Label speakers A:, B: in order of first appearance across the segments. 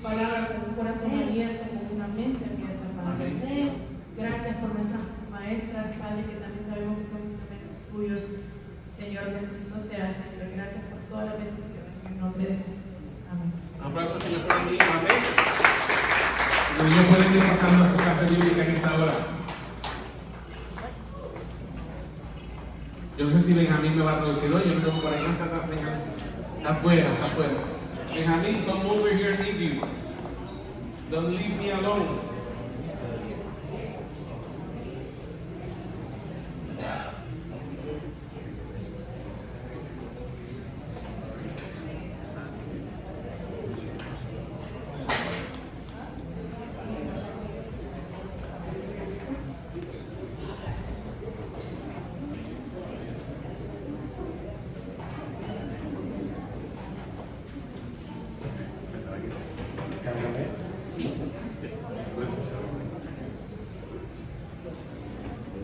A: palabra con un corazón abierto, con una mente abierta, Padre. Gracias por nuestras maestras, Padre, que también sabemos que son instrumentos tuyos. Señor, bendito seas, Señor. Gracias por todas las bendiciones. En nombre de Jesús. Amén.
B: Un aplauso, Señor, para mí. Amén. Los niños pueden ir pasando a su clase bíblica en esta hora. Yo no sé si Benjamín me va a traducir hoy. Yo no tengo por ahí. No está Benjamín. Está afuera, está afuera. Benjamín, come over here and leave you. Don't leave me alone.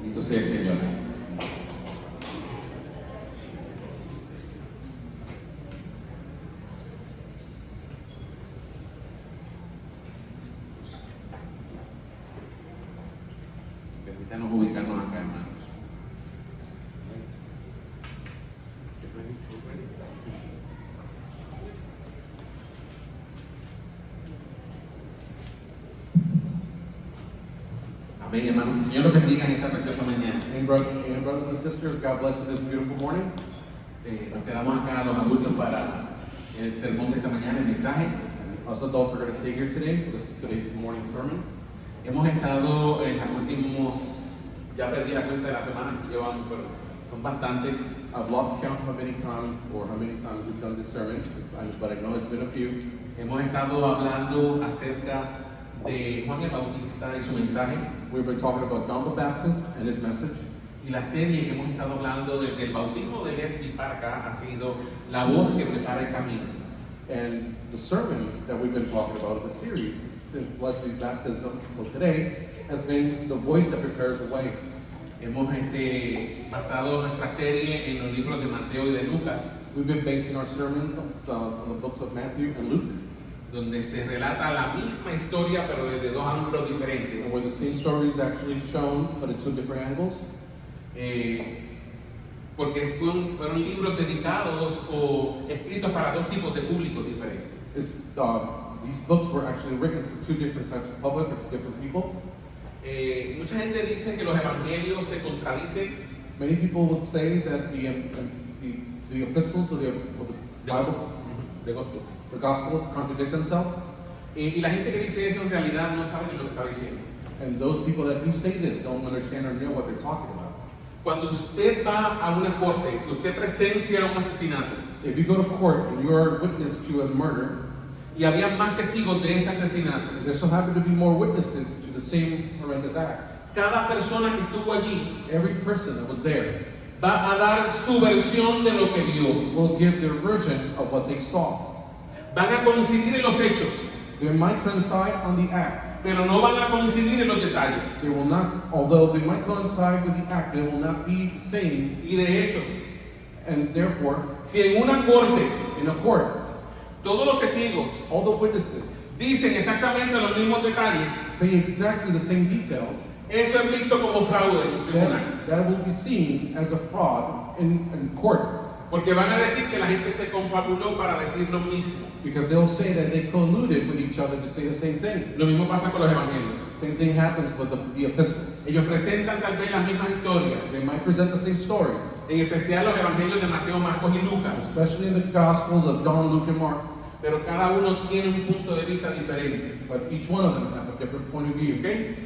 B: Bendito sea el Señor. Permítanos ubicarnos acá, hermanos. Amén, hermanos. El Señor los bendiga en esta preciosa mañana.
C: And brothers and sisters, God bless you this beautiful morning.
B: Nos quedamos acá los adultos para el sermón de esta mañana, el mensaje.
C: Us adults are going to stay here today for today's morning sermon.
B: Hemos estado en los últimos, ya perdí la cuenta de las semanas que llevamos, pero son bastantes.
C: I've lost count how many times we've done this sermon, but I know it's been a few.
B: Hemos estado hablando acerca de Juan el Bautista y su mensaje.
C: We've been talking about John the Baptist and his message.
B: Y la serie que hemos estado hablando desde el bautismo de Leslie para acá ha sido La voz que prepara el camino.
C: And the sermon that we've been talking about, the series, since Leslie's baptism till today, has been the voice that prepares the way.
B: Hemos basado nuestra serie en los libros de Mateo y de Lucas,
C: We've been basing our sermons on the books of Matthew and Luke,
B: donde se relata la misma historia pero desde dos ángulos diferentes.
C: and where the same story is actually shown, but in two different angles.
B: Porque fueron libros dedicados o escritos para dos tipos de públicos diferentes.
C: These books were actually written for two different types of public, or different people.
B: Mucha gente dice que los evangelios se contradicen.
C: Many people would say that the epistles or the Bible,
B: De Gospels.
C: the Gospels contradict themselves.
B: Y la gente que dice eso en realidad no sabe ni lo que está diciendo.
C: And those people that do say this don't understand or know what they're talking about.
B: Cuando usted va a una corte, si usted presencia un asesinato
C: If you go to court and you are a witness to a murder,
B: y había más testigos de ese asesinato,
C: and there so happen to be more witnesses to the same horrendous act,
B: cada persona que estuvo allí
C: every person that was there
B: va a dar su versión de lo que vio.
C: will give their version of what they saw.
B: Van a coincidir en los hechos,
C: They might coincide on the act.
B: pero no van a coincidir en los detalles.
C: They will not, although they might coincide with the act, they will not be the same.
B: Y de hecho,
C: And therefore,
B: si en una corte
C: in a court,
B: todos los testigos
C: all the witnesses
B: dicen exactamente los mismos detalles,
C: say exactly the same details,
B: eso es visto como fraude en tribunal.
C: that will be seen as a fraud in court.
B: Porque van a decir que la gente se confabuló para decir lo mismo.
C: Because they'll say that they colluded with each other to say the same thing.
B: Lo mismo pasa con los evangelios.
C: Same thing happens with the epistle.
B: Ellos presentan tal vez las mismas historias,
C: They might present the same stories,
B: en especial los evangelios de Mateo, Marcos y Lucas,
C: especially in the Gospels of John, Luke, and Mark.
B: pero cada uno tiene un punto de vista diferente.
C: But each one of them have a different point of view.
B: ¿Ok?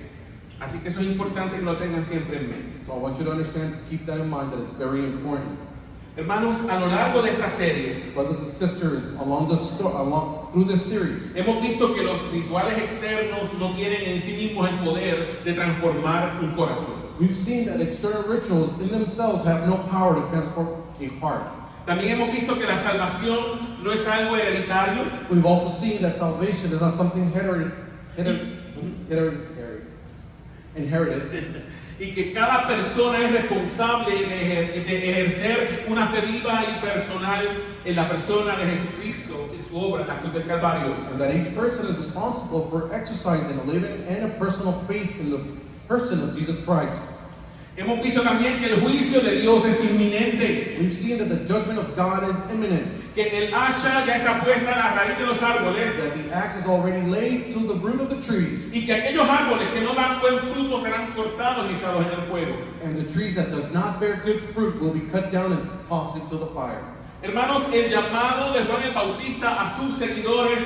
B: Así que eso es importante que lo tengan siempre en mente.
C: So I want you to understand, to keep that in mind, that it's very important.
B: Hermanos, a lo largo de esta serie,
C: Brothers and sisters, through this series,
B: hemos visto que los rituales externos no tienen en sí mismos el poder de transformar un corazón.
C: we've seen that external rituals in themselves have no power to transform a heart.
B: También hemos visto que la salvación no es algo hereditario,
C: We've also seen that salvation is not something inherited,
B: y que cada persona es responsable de ejercer una fe viva y personal en la persona de Jesucristo y su obra en la cruz del Calvario.
C: And that each person is responsible for exercising a living and a personal faith in the person of Jesus Christ.
B: Hemos visto también que el juicio de Dios es inminente,
C: We've seen that the judgment of God is imminent,
B: que el hacha ya está puesta a la raíz de los árboles
C: that the axe is already laid to the root of the trees,
B: y que aquellos árboles que no dan buen fruto serán cortados y echados en el fuego.
C: and the trees that does not bear good fruit will be cut down and tossed into the fire.
B: Hermanos, el llamado de Juan el Bautista a sus seguidores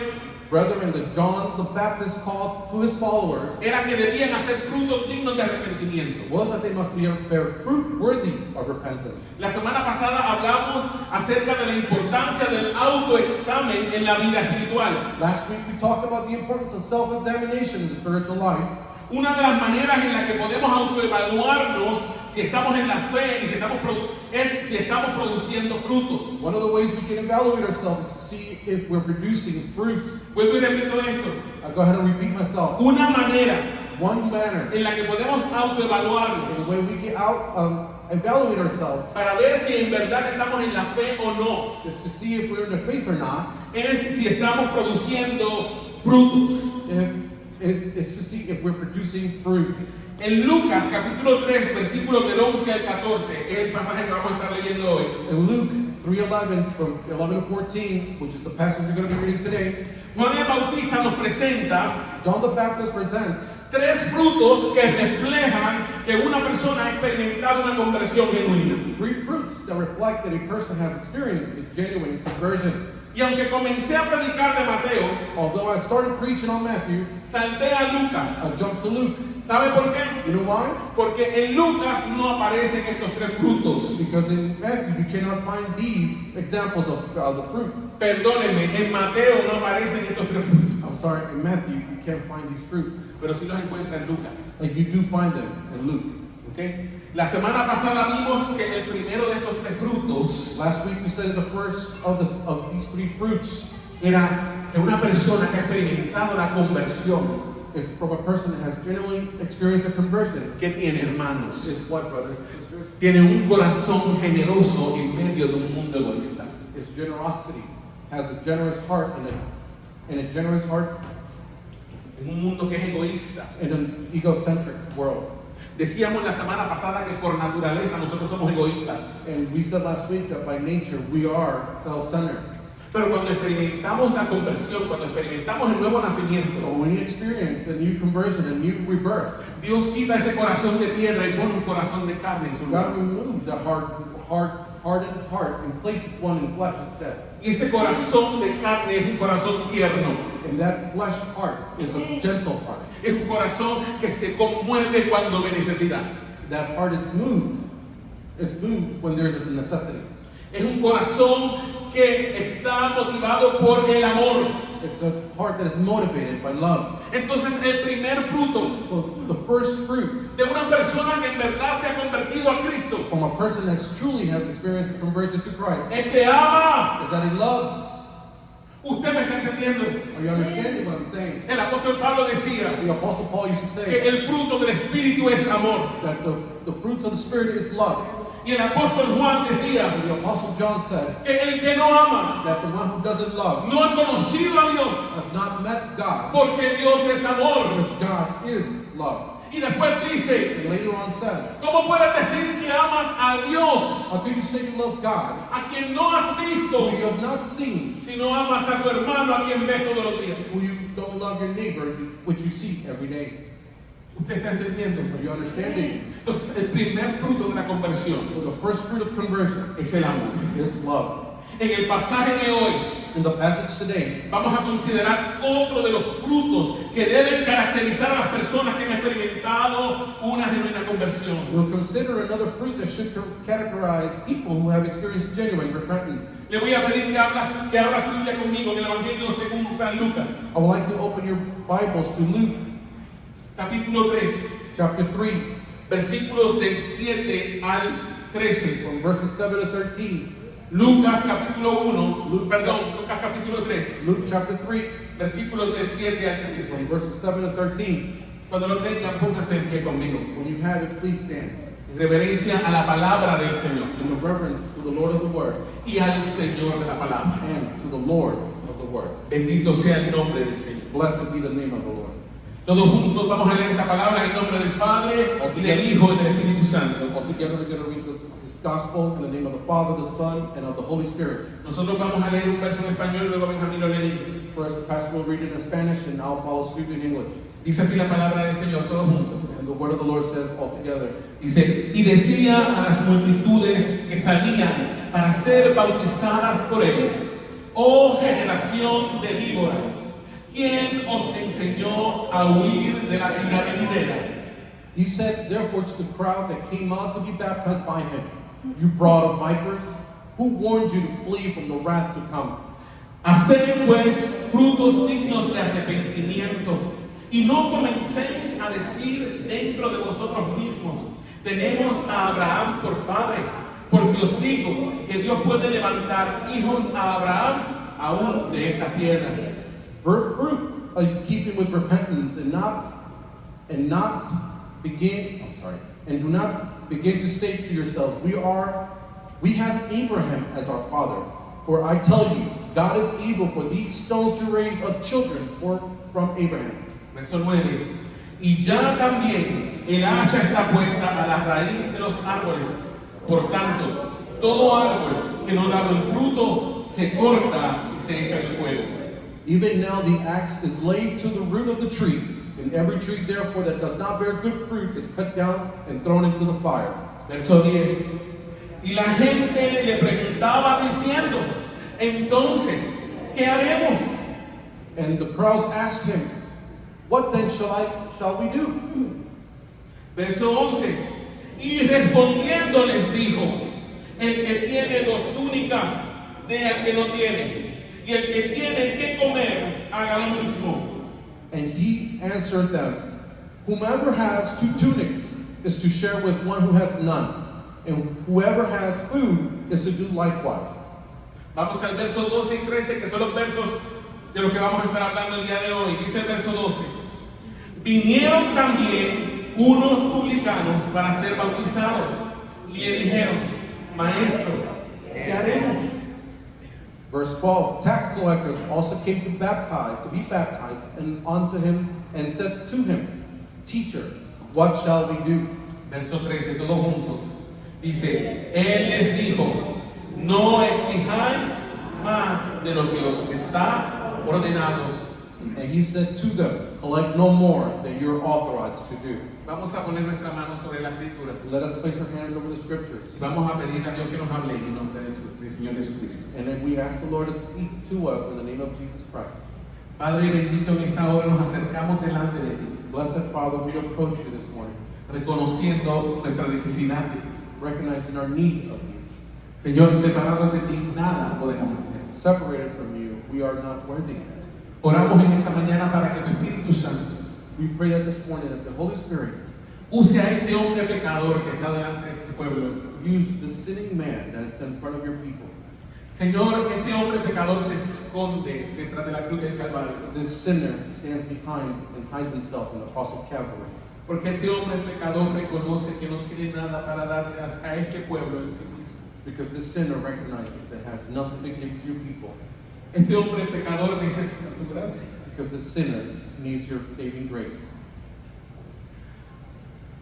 C: Brethren, that John the Baptist called to his followers
B: era que debían hacer frutos dignos de arrepentimiento.
C: was that they must bear fruit worthy of repentance.
B: La semana pasada hablamos acerca de la importancia del autoexamen en la vida espiritual.
C: Last week we talked about the importance of self-examination in the spiritual life.
B: Una de las maneras en las que podemos autoevaluarnos si estamos en la fe y si estamos produciendo frutos.
C: One of the ways we can evaluate ourselves is to see if we're producing fruit.
B: Vuelvo y repito esto.
C: I'll go ahead and repeat myself.
B: Una manera
C: One manner
B: en la que podemos
C: in the
B: autoevaluarnos
C: way we can evaluate ourselves
B: para ver si en verdad estamos en la fe o no
C: is to see if we're in the faith or not.
B: es si estamos produciendo frutos.
C: It's to see if we're producing fruit.
B: En Lucas capítulo 3 versículos del 11 al 14 es el pasaje que vamos a estar leyendo hoy.
C: In Luke 3:11, from 11 to 14, which is the passage we're going to be reading today,
B: Juan el Bautista nos presenta
C: John the Baptist presents
B: tres frutos que reflejan que una persona ha experimentado una conversión genuina.
C: 3 fruits that reflect that a person has experienced a genuine conversion.
B: Y aunque comencé a predicar de Mateo,
C: Although I started preaching on Matthew,
B: salté a Lucas.
C: I jumped to Luke.
B: ¿Sabe por qué?
C: You know why?
B: Porque en Lucas no aparecen estos tres frutos.
C: Because in Matthew you cannot find these examples of the fruit.
B: Perdónenme, en Mateo no aparecen estos tres frutos.
C: I'm sorry, in Matthew you can't find these fruits.
B: Pero sí los encuentra en Lucas.
C: Like you do find them in Luke.
B: ¿Ok? La semana pasada vimos que el primero de estos tres frutos
C: Last week we said the first of these 3 fruits
B: era de una persona que ha experimentado la conversión.
C: is from a person that has genuinely experienced a conversion.
B: ¿Qué tiene, hermanos?
C: Is what, brothers and sisters?
B: Tiene un corazón generoso en medio de un mundo egoísta.
C: Is generosity. Has a generous heart and a generous heart
B: En un mundo que es egoísta.
C: in an egocentric world.
B: Decíamos la semana pasada que por naturaleza nosotros somos egoístas.
C: And we said last week that by nature we are self-centered.
B: Pero cuando experimentamos la conversión, cuando experimentamos el nuevo
C: But
B: nacimiento,
C: when we experience a new conversion, a new rebirth,
B: Dios quita ese corazón de piedra y pone un corazón de carne en su lugar.
C: God removes that hardened heart and places one in flesh instead.
B: Y ese corazón de carne es un corazón tierno.
C: And that flesh heart is a gentle heart.
B: Es un corazón que se conmueve cuando ve necesidad.
C: That heart is moved. It's moved when there's a necessity.
B: Es un corazón que está motivado por el amor.
C: It's a heart that is motivated by love.
B: Entonces el primer fruto
C: So the first fruit
B: de una persona que en verdad se ha convertido a Cristo
C: from a person that truly has experienced a conversion to Christ
B: es que ama.
C: is that he loves.
B: Usted me está entendiendo.
C: Are you understanding what I'm saying?
B: El apóstol Pablo decía
C: The Apostle Paul used to
B: que
C: say
B: el fruto del Espíritu es amor.
C: that the fruits of the Spirit is love.
B: Y el apóstol Juan decía
C: And the Apostle John said
B: que el que no ama
C: that the one who doesn't love
B: no ha conocido a Dios,
C: has not met God,
B: porque Dios es amor.
C: because God is love.
B: Y después dice,
C: And later on says,
B: ¿cómo puedes decir que amas a Dios
C: how can you say you love God
B: a quien no has visto
C: who you have not seen,
B: si no amas a tu hermano a quien ves todos los días?
C: who you don't love your neighbor, which you see every day?
B: ¿Usted está entendiendo?
C: Are you understanding?
B: Entonces, el primer fruto de la conversión
C: So the first fruit of conversion
B: es el amor.
C: is love.
B: En el pasaje de hoy
C: In the passage today,
B: vamos a considerar otro de los frutos que deben caracterizar a las personas que han experimentado una genuina conversión.
C: we'll consider another fruit that should categorize people who have experienced genuine repentance.
B: Le voy a pedir que abra su Biblia conmigo en el Evangelio según San Lucas,
C: I would like to open your Bibles to Luke
B: capítulo 3,
C: chapter 3,
B: versículos del 7 al 13.
C: from verses 7 to 13.
B: Lucas capítulo 1, Lucas capítulo 3,
C: Luke chapter 3,
B: versículos del 7 al
C: from
B: 13.
C: verses 7 to 13.
B: Cuando lo tengan, pónganse en pie conmigo.
C: When you have it, please stand.
B: En reverencia a la palabra del Señor
C: In the reverence to the Lord of the Word
B: y al Señor de la palabra.
C: and to the Lord of the Word.
B: Bendito sea el nombre del Señor.
C: Blessed be the name of the Lord.
B: Todos juntos vamos a leer esta palabra en nombre del Padre, y del Hijo y del Espíritu Santo.
C: All together, we're going to read this gospel in the name of the Father, the Son, and of the Holy Spirit.
B: Nosotros vamos a leer un verso en español, luego Benjamín lo lee.
C: First, the pastor will read it in Spanish, and I'll follow suit in English.
B: Dice así la palabra del Señor, todos juntos.
C: And the word of the Lord says all together.
B: Dice, y decía a las multitudes que salían para ser bautizadas por él: oh generación de víboras, ¿quién os enseñó a huir de la ira venidera?
C: He said, therefore, to the crowd that came out to be baptized by him, you brood of vipers, who warned you to flee from the wrath to come?
B: Haced pues frutos dignos de arrepentimiento, y no comencéis a decir dentro de vosotros mismos: tenemos a Abraham por padre, porque os digo que Dios puede levantar hijos a Abraham aún de estas piedras.
C: Birth fruit, keeping with repentance, and do not begin to say to yourselves, we have Abraham as our father. For I tell you, God is able for these stones to raise up children from Abraham.
B: Verso 9. Y ya también el hacha está puesta a la raíz de los árboles. Por tanto, todo árbol que no da buen fruto se corta y se echa al fuego.
C: Even now the axe is laid to the root of the tree, and every tree therefore that does not bear good fruit is cut down and thrown into the fire.
B: Verso 10. Y la gente le preguntaba diciendo: entonces, ¿qué haremos?
C: And the crowds asked him, what then shall we do?
B: Verso 11. Y respondiendo les dijo: el que tiene 2 túnicas, dé al que no tiene, y el que tiene que comer, haga lo mismo.
C: And he answered them, whomever has 2 tunics is to share with one who has none, and whoever has food is to do likewise.
B: Vamos al verso 12 y 13, que son los versos de los que vamos a estar hablando el día de hoy. Dice el verso 12: vinieron también unos publicanos para ser bautizados, y le dijeron: maestro, ¿qué haremos?
C: Verse 12, tax collectors also came to be baptized, and unto him, and said to him, teacher, what shall we do?
B: Verso 13, todos juntos. Dice, él les dijo: no exijáis más de lo que os está ordenado.
C: And he said to them, collect no more than you're authorized to do.
B: Vamos a poner nuestra mano sobre la escritura.
C: Let us place our hands over the scriptures.
B: Vamos a pedir a Dios que nos hable en nombre del Señor Jesucristo.
C: And then we ask the Lord to speak to us in the name of Jesus Christ.
B: Padre bendito, en esta hora nos acercamos delante de ti,
C: Blessed Father, we approach you this morning,
B: reconociendo nuestra necesidad de ti.
C: recognizing our need of you.
B: Señor, separados de ti, nada podemos hacer.
C: Separated from you, we are not worthy.
B: Oramos en esta mañana para que tu Espíritu Santo
C: We pray that this morning that the Holy Spirit
B: use a este hombre pecador que está delante de este pueblo.
C: use the sinning man that's in front of your people.
B: Señor, este hombre pecador se esconde detrás de la cruz del Calvario.
C: This sinner stands behind and hides himself in the cross of Calvary.
B: Porque este hombre pecador reconoce que no tiene nada para darle a este pueblo en sí mismo.
C: Because this sinner recognizes that has nothing to give to your people.
B: Este hombre pecador necesita tu gracia.
C: Because this sinner needs your saving grace.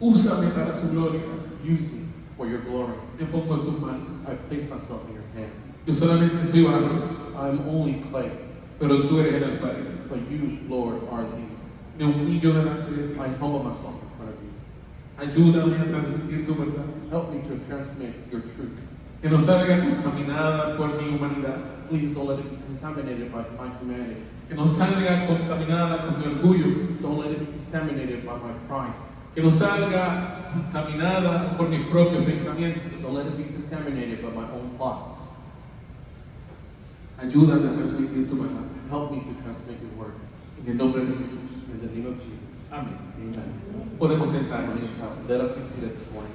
B: Úsame para tu gloria.
C: Use me for your glory.
B: Me pongo en tus manos.
C: I place myself in your hands.
B: Yo solamente soy barro,
C: I'm only clay,
B: pero tú eres el alfarero.
C: but you, Lord, are the.
B: Me humillo delante de ti.
C: I humble myself in front of you.
B: Ayúdame a transmitir tu verdad.
C: Help me to transmit your truth.
B: Que no salga contaminada por mi humanidad.
C: Please don't let it be contaminated by my humanity.
B: Que no salga contaminada con mi orgullo.
C: Don't let it be contaminated by my pride.
B: Que no salga contaminada por mis propios pensamientos.
C: Don't let it be contaminated by my own thoughts.
B: Ayúdame a transmitir tu verdad.
C: Help me to transmit your word.
B: En el nombre de Jesús.
C: In the name of Jesus.
B: Amén.
C: Amen.
B: Podemos sentarnos.
C: Let us be seated this morning.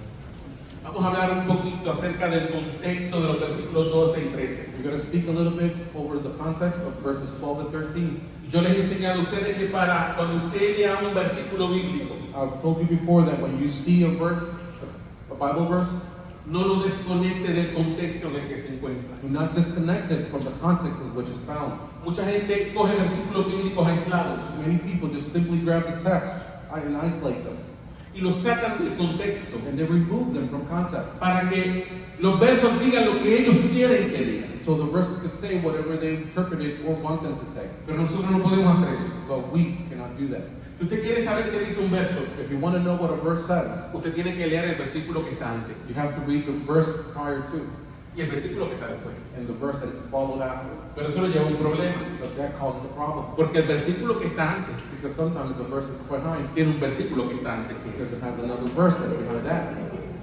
B: Vamos a hablar un poquito acerca del contexto de los versículos 12 y 13.
C: We're going to speak a little bit over the context of verses 12 and 13.
B: Yo les he enseñado a ustedes que cuando usted lea un versículo bíblico,
C: I've told you before that when you see a verse, a Bible verse,
B: no lo desconecte del contexto en el que se encuentra.
C: do not disconnect it from the context in which it's found.
B: Mucha gente coge versículos bíblicos aislados
C: Many people just simply grab the text and isolate them,
B: y los sacan del contexto
C: and they remove them from context.
B: para que los versos digan lo que ellos quieren que digan.
C: So the verses could say whatever they interpreted or want them to say.
B: Pero nosotros no podemos hacer eso.
C: But we cannot do that.
B: Si usted quiere saber qué dice un verso,
C: If you want to know what a verse says,
B: usted tiene que leer el versículo que está antes
C: you have to read the verse prior to
B: y el versículo que está después.
C: and the verse that is followed after.
B: Pero eso lo lleva a un problema,
C: But that causes a problem.
B: porque el versículo que está antes
C: Because sometimes the verse is behind
B: tiene un versículo que está antes que
C: because
B: ese.
C: it has another verse that's behind that.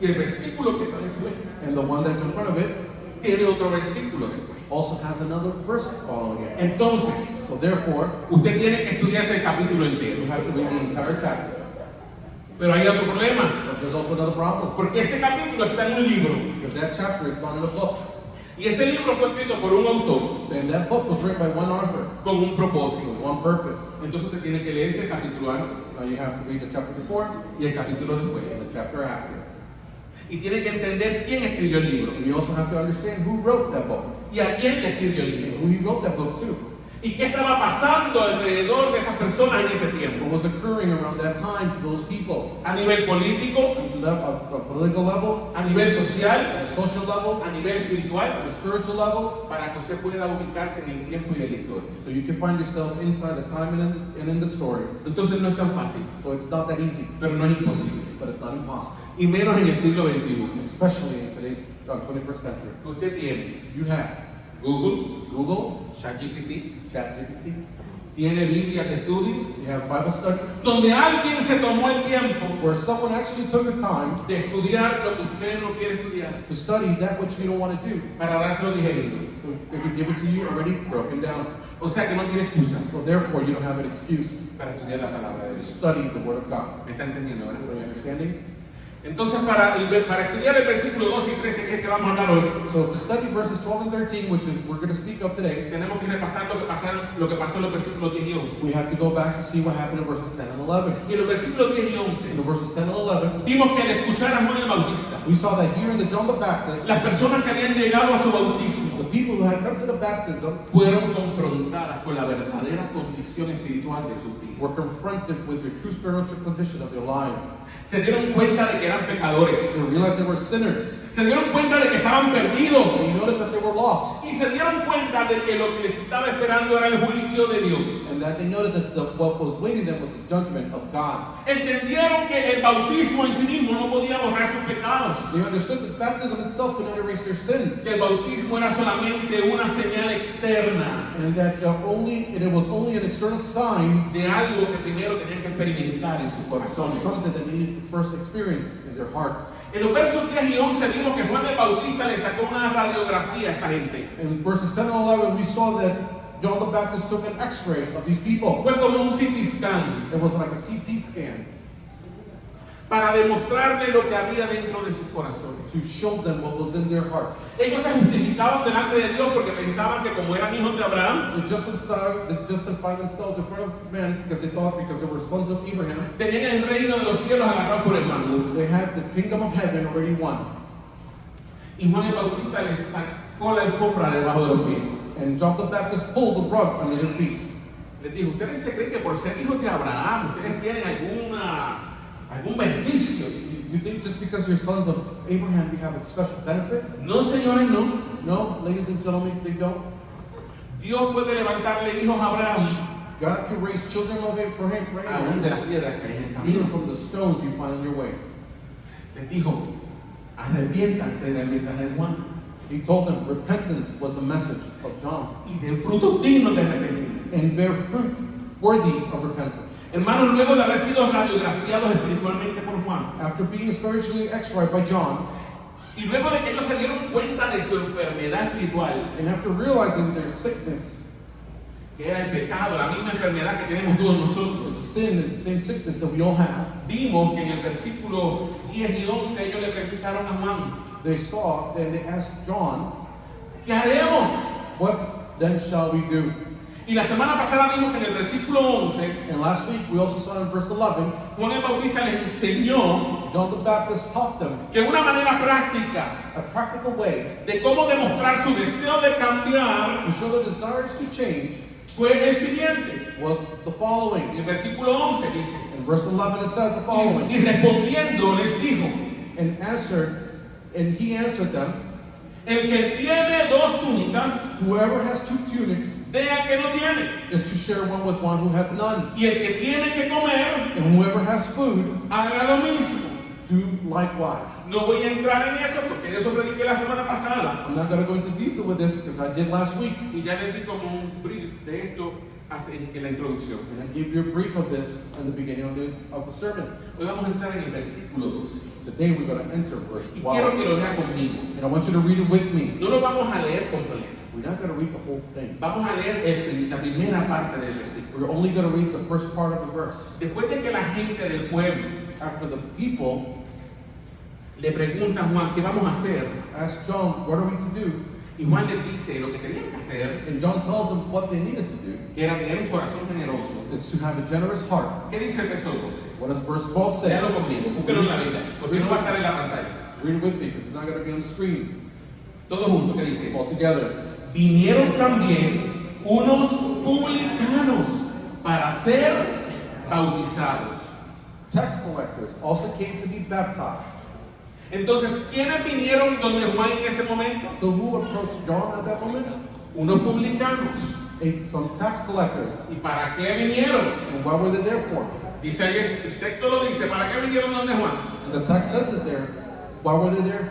B: Y el versículo que está después
C: And the one that's in front of it
B: tiene otro versículo después.
C: also has another verse following it.
B: Entonces,
C: So therefore,
B: usted tiene que estudiarse el capítulo entero.
C: you have to read the entire chapter.
B: Pero hay otro problema,
C: But there's also another problem.
B: porque ese capítulo está en un libro
C: Because that chapter is found in a book.
B: y ese libro fue escrito por un autor
C: And that book was written by one author
B: con un
C: with
B: propósito.
C: one purpose.
B: Entonces usted tiene que leer ese capítulo antes
C: Now you have to read the chapter before
B: y el capítulo después.
C: and the chapter after.
B: Y tiene que entender quién escribió el libro
C: And you also have to understand who wrote that book
B: y a quién le escribió el
C: and
B: libro.
C: who he wrote that book to.
B: Y qué estaba pasando alrededor de esas personas en ese tiempo.
C: What was occurring around that time to those people
B: A nivel político,
C: at a political level,
B: a nivel social,
C: at a social level,
B: a nivel espiritual,
C: at a spiritual level,
B: para que usted pueda ubicarse en el tiempo y en la historia.
C: so you can find yourself inside the time and in the story.
B: Entonces no es tan fácil,
C: So it's not that easy,
B: pero no es imposible.
C: but it's not impossible,
B: Y menos en el siglo XXI.
C: especially in today's 21st century.
B: Usted tiene
C: You have
B: Google,
C: Google,
B: ChatGPT,
C: ChatGPT,
B: tiene Biblias de estudio,
C: you have Bible studies,
B: donde alguien se tomó el tiempo
C: where someone actually took the time
B: de estudiar lo que usted no quiere estudiar
C: to study that which you don't want to do.
B: para dárselo digerido.
C: So they could give it to you already broken down.
B: O sea que no tiene excusa
C: So therefore, you don't have an excuse
B: para estudiar la palabra de
C: to
B: Dios.
C: study the Word of God.
B: ¿Me está entendiendo,
C: Are
B: verdad?
C: you understanding?
B: Entonces, para estudiar el versículo 12 y 13, que es el que vamos a hablar hoy,
C: So to study verses 12 and 13, which is we're going to speak of today,
B: tenemos que repasar lo que pasó en los versículos 10 y 11.
C: we have to go back and see what happened in verses 10 and 11.
B: Y en los versículos 10 y 11,
C: In the verses 10 and 11,
B: vimos que al escuchar a Juan el Bautista,
C: we saw that here in the John the Baptist,
B: las personas que habían llegado a su bautismo
C: the people who had come to the baptism
B: fueron confrontadas con la verdadera condición espiritual de sus vidas.
C: were confronted with the true spiritual condition of their lives.
B: Se dieron cuenta de que eran pecadores.
C: They realized they were sinners.
B: Se dieron cuenta de que estaban perdidos.
C: And you notice that they were lost.
B: Y se dieron cuenta de que lo que les estaba esperando era el juicio de Dios.
C: And that they noticed that what was waiting them was the judgment of God.
B: Entendieron que el bautismo en sí mismo no podía borrar sus pecados.
C: They understood that baptism itself could not erase their sins.
B: Que el bautismo era solamente una señal externa
C: And that it was only an external sign
B: de algo que primero tenían que experimentar en sus
C: of
B: corazones.
C: something that they needed to first experience in their hearts.
B: En los versos 10 y 11 vimos que Juan el Bautista le sacó una radiografía a esta gente.
C: In verses 10 and 11, we saw that John the Baptist took an x-ray of these people.
B: Fue como un CT scan
C: It was like a CT scan
B: para demostrarle lo que había dentro de sus corazones.
C: to show them what was in their hearts.
B: Ellos se justificaban delante de Dios porque pensaban que como eran hijos de Abraham,
C: They justify themselves in front of men because they thought because they were sons of Abraham,
B: tenían el reino de los cielos agarrado por el mango.
C: they had the kingdom of heaven already won.
B: Y Juan el Bautista les sacó la alfombra debajo de los pies.
C: And John the Baptist pulled the rug under their feet.
B: Les dijo, ustedes se creen que por ser hijos de Abraham, ustedes tienen algún beneficio.
C: You think just because you're sons of Abraham you have a special benefit?
B: No, señores, no.
C: No, ladies and gentlemen, they don't.
B: Dios puede levantarle hijos a Abraham,
C: God can raise children of Abraham,
B: aún de las piedras que hay en el
C: even
B: camino.
C: from the stones you find on your way.
B: Les dijo, arrepiéntanse del mensaje de Juan
C: He told them repentance was the message of John
B: y den frutos dignos de arrepentimiento.
C: and bear fruit worthy of repentance.
B: Hermanos, luego de haber sido radiografiados espiritualmente por Juan,
C: After being spiritually x-rayed by John,
B: y luego de que ellos se dieron cuenta de su enfermedad espiritual,
C: and after realizing their sickness,
B: que era el pecado, la misma enfermedad que tenemos todos nosotros.
C: Because the sin is the same sickness that we all have.
B: Vimos que en el versículo 10 y 11 ellos le preguntaron a Juan,
C: They saw, and they asked John,
B: ¿qué haremos?
C: what then shall we do?
B: Y la semana pasada vimos que en el versículo 11
C: And last week we also saw in verse 11,
B: Juan el Bautista les enseñó
C: John the Baptist taught them
B: que una manera práctica
C: a practical way
B: de cómo demostrar su deseo de cambiar
C: to show their desires to change
B: fue el siguiente.
C: was the following.
B: En el versículo 11 dice,
C: In verse 11 it says the following.
B: y respondiendo les dijo,
C: And he answered them,
B: el que tiene dos túnicas,
C: whoever has 2 tunics
B: dé al que no tiene.
C: is to share one with one who has none.
B: Y el que tiene que comer,
C: And whoever has food,
B: haga lo mismo.
C: do likewise.
B: No voy a entrar en eso porque de eso prediqué la semana pasada.
C: I'm not going to go into detail with this because I did last week.
B: Y ya les di como un brief de esto en la introducción.
C: And I gave you a brief of this in the beginning of the sermon.
B: Hoy vamos a entrar en el versículo 12.
C: Today we're going to enter verse
B: Y quiero
C: 12.
B: que lo lea conmigo.
C: And I want you to read it with me.
B: No lo vamos a leer completo.
C: We're not going to read the whole thing.
B: Vamos a leer la primera parte del versículo.
C: We're only going to read the first part of the verse.
B: Después de que la gente del pueblo
C: After the people
B: le pregunta a Juan, ¿qué vamos a hacer?
C: asked John, what are we to do?
B: Y Juan les dice lo que tenían que hacer,
C: And John tells them what they needed to do
B: que era tener un corazón generoso.
C: is to have a generous heart.
B: ¿Qué dice el verso 12?
C: What does verse 12 say?
B: Léalo conmigo, búsquelo en la Biblia, porque no va a estar en la pantalla.
C: Read it with me because it's not going to be on the screen.
B: Todos juntos, ¿qué dice?
C: All together.
B: Vinieron también unos publicanos para ser bautizados.
C: Tax collectors also came to be baptized.
B: Entonces, ¿quiénes vinieron donde Juan en ese momento?
C: So who approached John at that moment?
B: Unos publicanos.
C: Some tax collectors.
B: ¿Y para qué vinieron?
C: And what were they there for?
B: Dice ahí, el texto lo dice, ¿para qué vinieron donde Juan?
C: And the text says it there. Why were they there?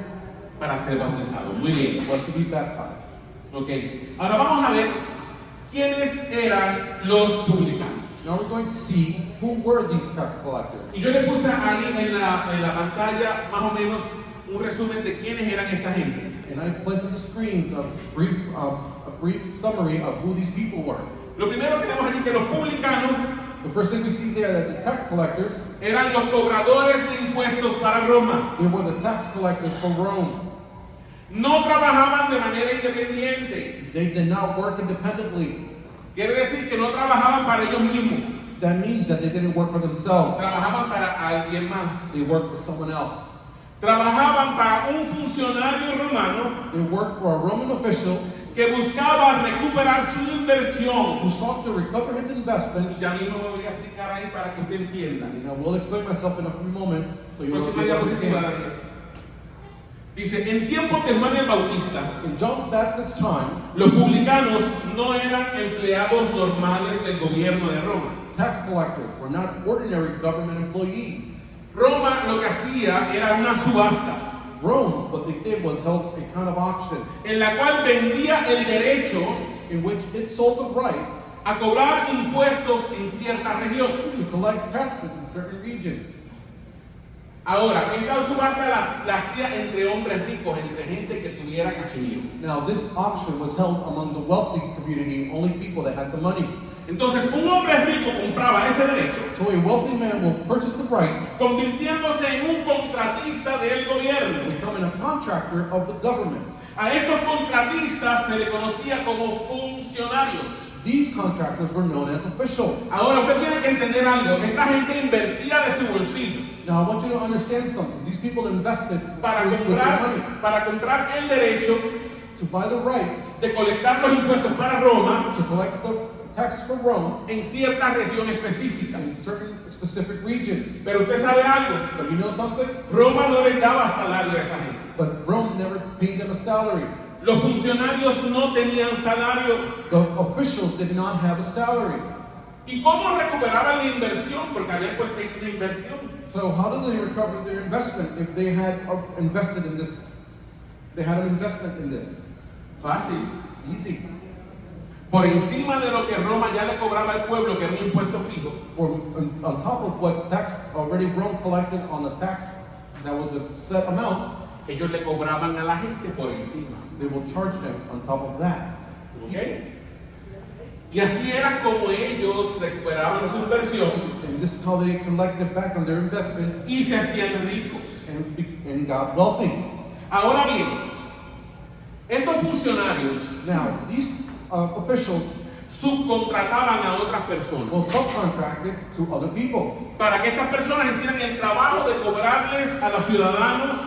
B: Para ser bautizados. Muy bien.
C: It was to be baptized.
B: Ok. Ahora vamos a ver quiénes eran los publicanos.
C: Now we're going to see who were these tax collectors.
B: Y yo le puse ahí en la pantalla más o menos un resumen de quiénes eran esta gente.
C: And I placed on the screens a brief summary of who these people were.
B: Lo primero que vemos aquí que los publicanos
C: The first thing we see there that the tax collectors,
B: eran los cobradores de impuestos para Roma.
C: they were the tax collectors for Rome.
B: No trabajaban de manera independiente.
C: They did not work independently.
B: Quiere decir que no trabajaban para ellos mismos.
C: That means that they didn't work for themselves.
B: Trabajaban para alguien más.
C: They worked for someone else.
B: Trabajaban para un funcionario romano
C: They worked for a Roman official
B: que buscaba recuperar su inversión.
C: who sought to recover his investment.
B: Y ya mismo me voy a explicar ahí para que usted entienda.
C: And I will explain myself in a few moments so you'll
B: Próxima
C: understand.
B: diapositiva. Dice, en tiempos de Juan el Bautista,
C: In John the Baptist's time,
B: los publicanos no eran empleados normales del gobierno de Roma.
C: tax collectors were not ordinary government employees.
B: Roma lo que hacía era una subasta,
C: Rome, what they did was held a kind of auction
B: en la cual vendía el derecho
C: in which it sold the right
B: a cobrar impuestos en cierta región.
C: to collect taxes in certain regions.
B: Ahora, esta subasta la hacía entre hombres ricos, entre gente que tuviera cachimiro.
C: Now, this auction was held among the wealthy community, only people that had the money.
B: Entonces, un hombre rico compraba ese derecho,
C: So a wealthy man will purchase the right,
B: convirtiéndose en un contratista del gobierno.
C: becoming a contractor of the government.
B: A estos contratistas se le conocía como funcionarios.
C: These contractors were known as officials.
B: Ahora, usted tiene que entender algo. Esta gente invertía de su bolsillo
C: Now, I want you to understand something. These people invested
B: para
C: with their money
B: comprar el derecho
C: to buy the right
B: de colectar los impuestos para Roma
C: to collect the taxes for Rome
B: en cierta región específica.
C: in certain specific regions.
B: Pero usted sabe algo,
C: But you know something?
B: Roma no les daba salario a esa gente.
C: But Rome never paid them a salary.
B: Los funcionarios no tenían salario.
C: The officials did not have a salary.
B: ¿Y cómo recuperaban la inversión? Porque habían pues hecho una inversión.
C: So how do they recover their investment if they had invested in this? They had an investment in this.
B: Fácil.
C: Easy.
B: Por encima de lo que Roma ya le cobraba al pueblo, que era un impuesto fijo,
C: On top of what tax already Rome collected on the tax that was a set amount,
B: ellos le cobraban a la gente por encima.
C: they will charge them on top of that.
B: ¿Ok? Y así era como ellos recuperaban su inversión
C: And this is how they collected back on their investment
B: y se hacían ricos.
C: and got wealthy.
B: Ahora bien, estos funcionarios
C: Now, these officials
B: subcontrataban a otras personas
C: will subcontract it to other people
B: para que estas personas hicieran el trabajo de cobrarles a los ciudadanos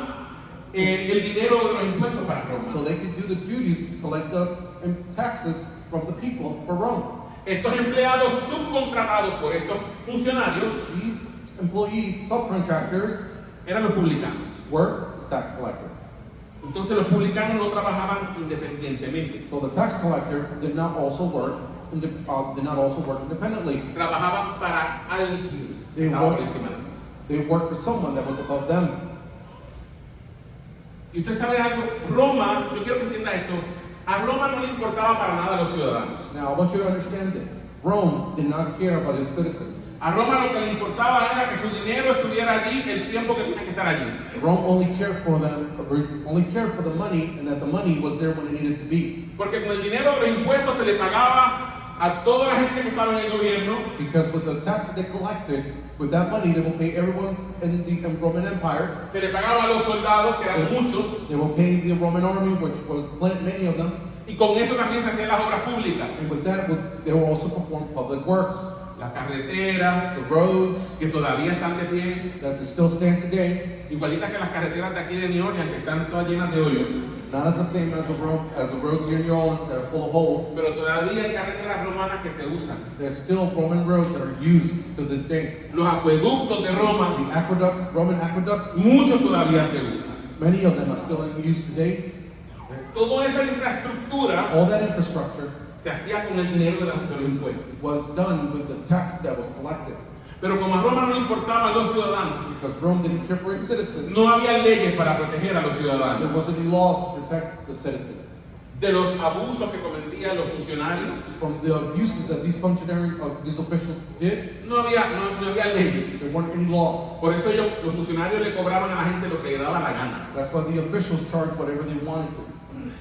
B: el dinero de los impuestos para Roma.
C: so they could do the duties to collect the taxes from the people for Rome.
B: Estos empleados subcontratados por estos funcionarios
C: These employees, subcontractors,
B: eran los publicanos.
C: were the tax collector.
B: Entonces los publicanos no trabajaban independientemente,
C: So the tax collector did not also work independently.
B: trabajaban para alguien que
C: They
B: estaba por
C: worked,
B: encima de ellos.
C: they worked for someone that was above them.
B: Y usted sabe algo, Roma, yo quiero que entienda esto, a Roma no le importaba para nada a los ciudadanos.
C: Now, I want you to understand this. Rome did not care about its citizens.
B: A Roma lo que le importaba era que su dinero estuviera allí el tiempo que tenía que estar allí.
C: Rome only cared for the money, and that the money was there when it needed to be.
B: Porque con el dinero de los impuestos se le pagaba a toda la gente que estaba en el gobierno,
C: Because with the tax that they collected, with that money, they will pay everyone in the Roman Empire.
B: se le pagaba a los soldados, que eran muchos,
C: They will pay the Roman army, which was many of them.
B: y con eso también se hacían las obras públicas.
C: And with that, they will also perform public works.
B: Las carreteras,
C: The roads
B: que todavía están de pie,
C: that still stand today,
B: igualitas que las carreteras de aquí de New Orleans, que están todas llenas de hoyos.
C: not as the same as the roads here in New Orleans that are full of holes.
B: Pero todavía hay carreteras romanas que se usan.
C: There's still Roman roads that are used to this day.
B: Los acueductos de Roma,
C: The aqueducts, Roman aqueducts,
B: muchos todavía se usan.
C: many of them are still in use today.
B: Toda esa infraestructura
C: All that infrastructure
B: se hacía con el dinero de los impuestos.
C: was done with the tax that was collected.
B: Pero como a Roma no le importaban los ciudadanos,
C: Because Rome didn't care for its citizens,
B: no había leyes para proteger a los
C: there
B: ciudadanos
C: wasn't any laws to protect the citizens
B: de los abusos que cometían los funcionarios.
C: from the abuses that these officials did.
B: No había leyes.
C: There weren't any laws.
B: Por eso los funcionarios le cobraban a la gente lo que le daba la gana.
C: That's why the officials charged whatever they wanted to.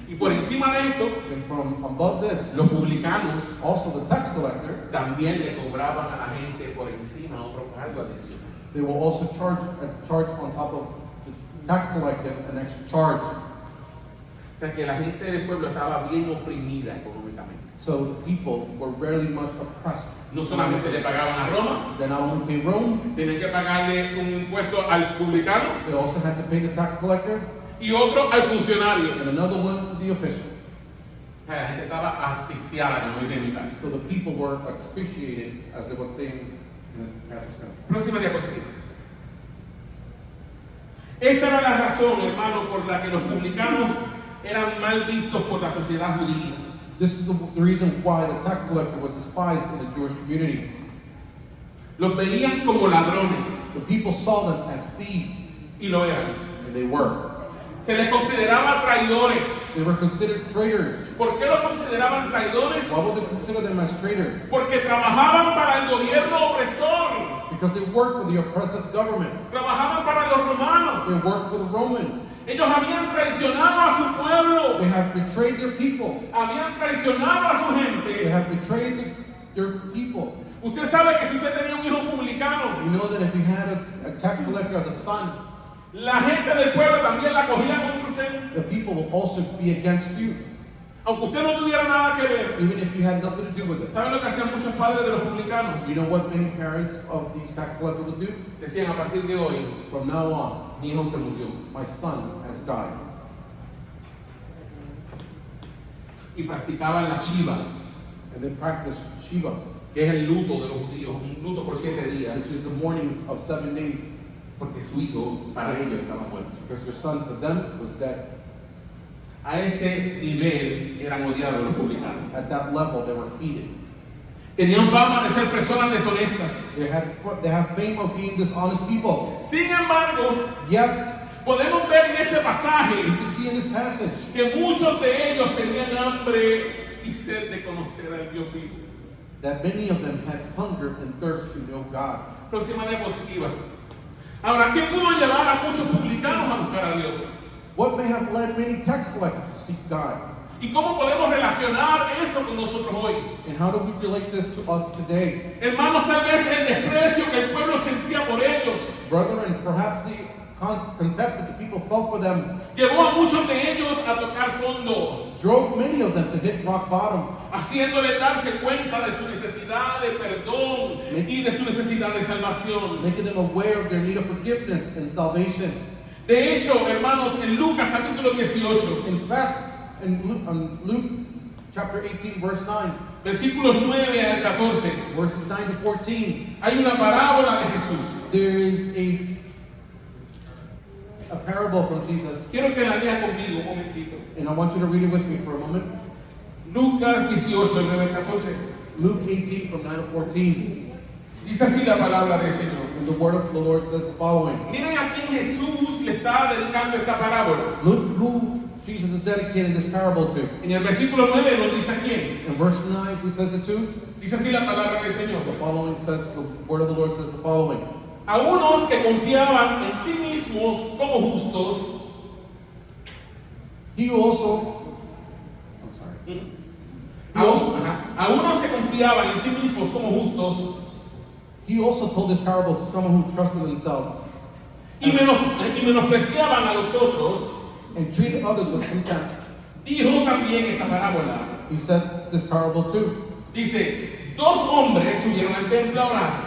B: Y por encima de esto,
C: And from above this,
B: los publicanos
C: also the tax collector,
B: también le cobraban a la gente por encima otro cargo adicional.
C: they will also charge on top of the tax collector an extra charge.
B: O sea que la gente del pueblo estaba bien oprimida económicamente.
C: So the people were very much oppressed.
B: No solamente le pagaban a Roma,
C: They not only pay Rome,
B: tenían que pagarle un impuesto al publicano
C: they also had to pay the tax collector
B: y otro al funcionario.
C: and another one to the official.
B: O sea, la gente estaba asfixiada, como dicen en Italia.
C: So the people were asphyxiated, as they would say in this passage.
B: Próxima diapositiva. Esta era la razón, hermano, por la que los publicanos eran mal vistos por la sociedad judía.
C: This is the reason why the tax collector was despised in the Jewish community.
B: Los veían como ladrones,
C: The people saw them as thieves,
B: y lo eran.
C: and they were.
B: Se les consideraba traidores.
C: They were considered traitors.
B: ¿Por qué los consideraban traidores?
C: Why would they consider them as traitors?
B: Porque trabajaban para el gobierno opresor.
C: Because they worked for the oppressive government.
B: Trabajaban para los romanos.
C: They worked for the Romans.
B: Ellos habían traicionado a su pueblo.
C: They have betrayed their people.
B: Habían traicionado a su
C: They
B: gente.
C: have betrayed their people.
B: Usted sabe que si usted tenía un hijo publicano,
C: You know that if you had a tax collector as a son,
B: la gente del pueblo también la cogía contra usted.
C: the people will also be against you,
B: Aunque usted no tuviera nada que ver.
C: even if you had nothing to do with it.
B: ¿Sabe lo que hacían muchos padres de los publicanos?
C: You know what many parents of these tax collectors would do?
B: Decían, a partir de hoy,
C: From now on,
B: mi hijo se murió.
C: my son has died.
B: Y practicaban la shiva,
C: And they practice Shiva,
B: que es el luto de los judíos, un luto por 7 días,
C: which is the mourning of 7 days,
B: porque su hijo para ellos estaba muerto.
C: because their son for them was dead.
B: A ese nivel eran odiados los publicanos.
C: At that level, they were hated.
B: Tenían fama de ser personas deshonestas.
C: They have fame of being dishonest people.
B: Sin embargo,
C: Yet,
B: podemos ver en este
C: you
B: pasaje
C: can see in this passage
B: que muchos de ellos tenían hambre y sed de conocer al Dios vivo.
C: that many of them had hunger and thirst to know God.
B: Próxima diapositiva. Ahora, ¿qué pudo llevar a muchos publicanos a buscar a Dios?
C: What may have led many tax collectors to seek God?
B: ¿Y cómo podemos relacionar eso con nosotros hoy?
C: And how do we relate this to us today?
B: Hermanos, tal vez el desprecio que el pueblo sentía por ellos
C: Brethren, perhaps the contempt that the people felt for them
B: llevó a muchos de ellos a tocar fondo,
C: drove many of them to hit rock bottom,
B: haciéndoles darse cuenta de su necesidad de perdón y de su necesidad de salvación.
C: making them aware of their need of forgiveness and salvation.
B: De hecho, hermanos, en Lucas capítulo 18,
C: In fact, in Luke chapter 18, verse 9,
B: versículos 9 al 14,
C: verses 9 to 14,
B: hay una parábola de Jesús.
C: there is a parable from Jesus,
B: Quiero que la lea conmigo un momentito.
C: and I want you to read it with me for a moment.
B: Lucas 18, 9 al 14.
C: Luke 18 from 9 to 14.
B: Dice así la palabra del Señor.
C: And the word of the Lord says the following.
B: Miren a quién Jesús le está dedicando esta parábola.
C: Look who Jesus is dedicating this parable to.
B: En el versículo 9 nos dice a quién.
C: In verse 9, who says it to?
B: Dice así la palabra del Señor.
C: The following says, the word of the Lord says the following.
B: A unos que confiaban en sí mismos como justos,
C: He also, I'm sorry.
B: a unos que confiaban en sí mismos como justos
C: He also told this parable to someone who trusted themselves
B: y menospreciaban a los otros,
C: and treated others with contempt.
B: dijo también esta parábola.
C: He said this parable too.
B: Dice, dos hombres subieron al templo a orar.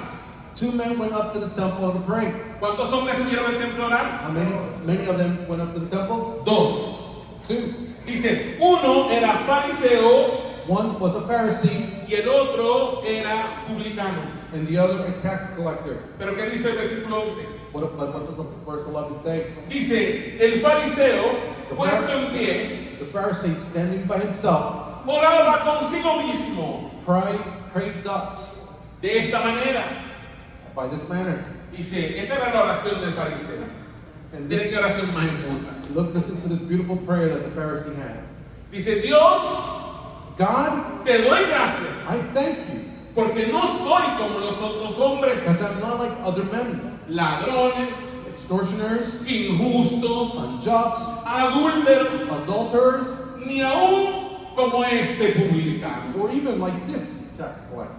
C: Two men went up to the temple to pray.
B: ¿Cuántos hombres subieron al templo a orar?
C: How many? Many of them went up to the temple.
B: Dos.
C: Two.
B: Dice, uno era fariseo
C: One was a Pharisee
B: y el otro era publicano.
C: and the other a tax collector.
B: Pero ¿qué dice el versículo 11?
C: What does the verse 11 say?
B: Dice, el fariseo, puesto en pie,
C: The Pharisee, standing by himself,
B: oraba consigo mismo
C: prayed thus,
B: de esta manera.
C: by this manner.
B: Dice, esta era la oración del fariseo.
C: And
B: Miren
C: this,
B: qué oración más hermosa.
C: listen to this beautiful prayer that the Pharisee had.
B: Dice, Dios,
C: God,
B: te doy gracias
C: I thank you,
B: porque no soy como los otros hombres,
C: because I'm not like other men,
B: ladrones,
C: extortioners,
B: injustos,
C: unjust,
B: adúlteros,
C: adulterers,
B: ni aún como este publicano.
C: or even like this tax collector.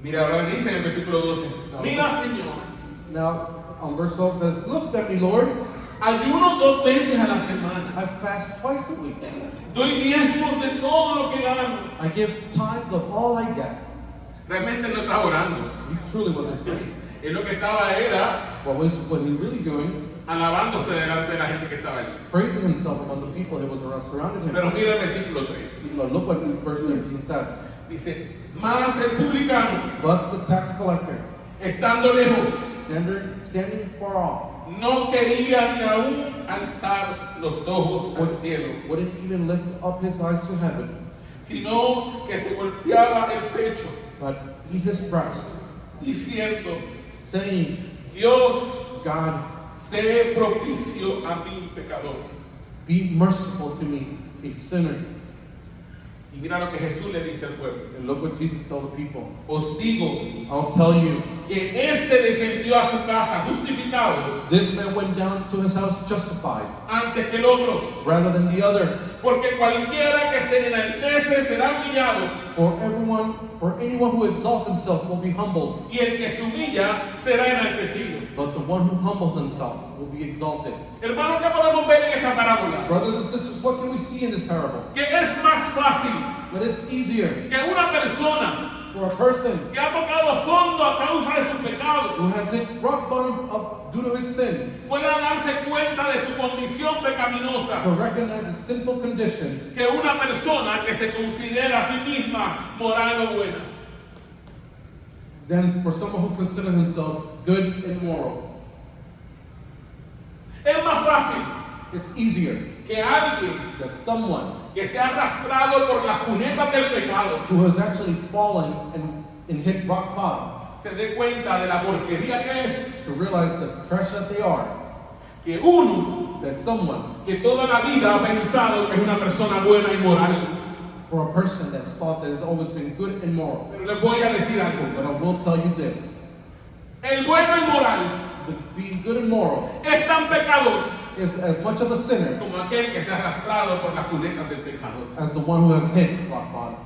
B: Mira, ahora dice en el versículo 12, mira Señor,
C: Now, on verse 12 says, look at me, Lord,
B: ayuno 2 veces a la semana,
C: I fast twice a week.
B: doy diezmos de todo lo que gano.
C: I give tithes of all I get.
B: Realmente no estaba orando.
C: He truly wasn't praying.
B: Él lo que estaba era
C: What he really doing?
B: alabándose delante de la gente que estaba allí.
C: Praising himself among the people that was around surrounding him.
B: Pero mira el versículo 3.
C: But look what verse 13 says.
B: Dice, mas el publicano,
C: But the tax collector,
B: estando lejos,
C: standing far off,
B: no quería ni aún alzar los ojos al cielo,
C: wouldn't even lift up his eyes to heaven,
B: sino que se golpeaba el pecho,
C: but beat his breast,
B: diciendo,
C: saying,
B: Dios,
C: God,
B: sé propicio a mi pecador.
C: be merciful to me, a sinner.
B: Y mira lo que Jesús le dice al pueblo.
C: And look what Jesus told the people.
B: Os digo
C: I'll tell you,
B: que este descendió a su casa justificado
C: this man went down to his house justified,
B: antes que el otro.
C: rather than the other.
B: Porque cualquiera que se enaltece será humillado,
C: For anyone who exalts himself will be humbled,
B: y el que se humilla será enaltecido.
C: but the one who humbles himself will be exalted.
B: Hermanos, ¿qué podemos ver en esta parábola?
C: Brothers and sisters, what can we see in this parable?
B: Que es más fácil
C: It is easier
B: que una persona
C: for a person
B: que ha tocado fondo a causa de sus pecados
C: who has hit rock bottom due to his sin
B: pueda darse cuenta de su condición pecaminosa
C: to recognize his sinful condition
B: que una persona que se considera a sí misma moral o buena.
C: than for someone who considers himself good and moral.
B: Es más fácil
C: It's easier
B: que alguien
C: that someone
B: que se ha arrastrado por las cunetas del pecado
C: who has actually fallen and hit rock bottom
B: se dé cuenta de la porquería que es
C: to realize the trash that they are,
B: que uno
C: that someone,
B: que toda la vida ha pensado que es una persona buena y moral.
C: for a person that's thought that has always been good and moral.
B: Pero les voy a decir algo.
C: But I will tell you this,
B: El bueno y moral
C: that being good and moral
B: es tan pecador
C: is as much of a sinner
B: como aquel que se ha arrastrado por las cunetas del pecado.
C: as the one who has hit rock bottom.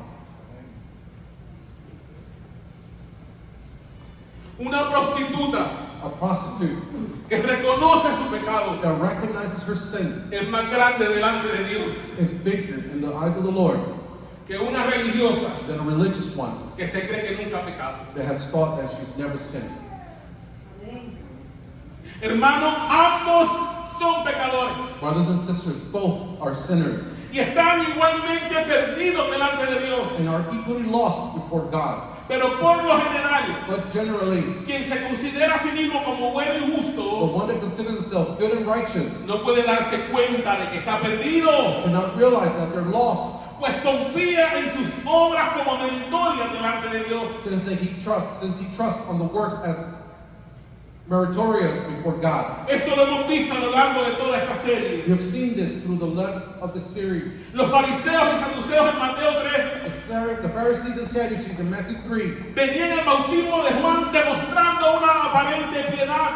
B: Una prostituta
C: A prostitute
B: que reconoce su pecado
C: that recognizes her sin
B: es más grande delante de Dios
C: is bigger in the eyes of the Lord
B: que una religiosa
C: than a religious one
B: que se cree que nunca ha pecado.
C: that has thought that she's never sinned.
B: Hermanos, ambos son pecadores
C: Brothers and sisters, both are sinners
B: y están igualmente perdidos delante de Dios.
C: and are equally lost before God.
B: Pero por lo general,
C: But generally,
B: quien se considera a sí mismo como bueno y
C: the
B: justo
C: one that considers himself good and righteous
B: no puede darse cuenta de que está perdido,
C: cannot realize that they're lost
B: pues confía en sus obras como meritorias delante de Dios.
C: since he trusts on the works as meritorious before God.
B: Esto lo hemos visto a lo largo de toda esta serie.
C: We have seen this through the length of the series.
B: Los fariseos y saduceos en Mateo 3
C: The Pharisees and Sadducees in Matthew 3
B: venían al bautismo de Juan demostrando una aparente piedad.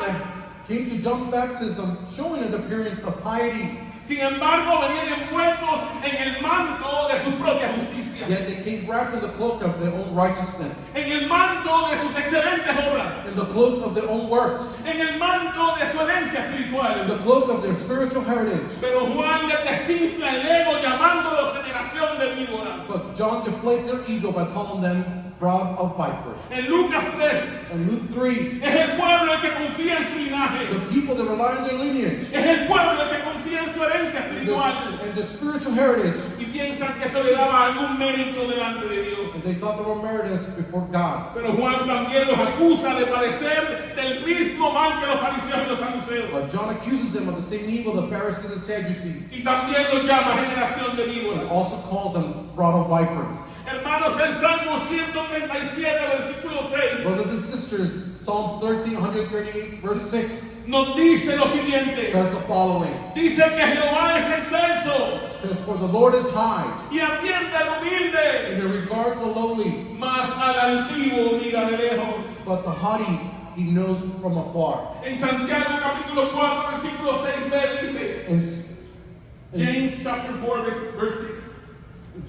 C: came to John's baptism showing an appearance of piety,
B: Sin embargo, venían envueltos en el manto de su propia justicia,
C: yet they came wrapped in the cloak of their own righteousness,
B: en el manto de sus excelentes obras,
C: in the cloak of their own works,
B: en el manto de su herencia
C: in
B: espiritual.
C: the cloak of their spiritual heritage.
B: Pero Juan les desinfla el ego llamándolos generación de víboras.
C: But John deflates their ego by calling them brood of vipers.
B: En Lucas 3
C: In Luke 3,
B: es el pueblo el que confía en su linaje,
C: the people that rely on their lineage
B: es el pueblo el que confía en su herencia espiritual
C: and the spiritual heritage,
B: y piensan que eso le daba algún mérito delante de Dios.
C: and they thought they were meritorious before God.
B: Pero Juan también los acusa de padecer del mismo mal que los fariseos y los saduceos.
C: But John accuses them of the same evil the Pharisees and Sadducees,
B: Y también los llama generación de
C: and
B: víboras.
C: also calls them brood of vipers.
B: Hermanos, el Salmo 137, versículo 6,
C: Brothers and sisters, Psalms 13, 138, verse 6
B: nos dice lo siguiente.
C: says the following.
B: Dice que Jehová es excelso
C: It says, "For the Lord is high,
B: y atiende al humilde,
C: and he regards the lowly,
B: mas al altivo mira de lejos.
C: but the haughty he knows from afar."
B: En Santiago capítulo 4, versículo 6b dice,
C: In
B: James chapter 4, verse 6.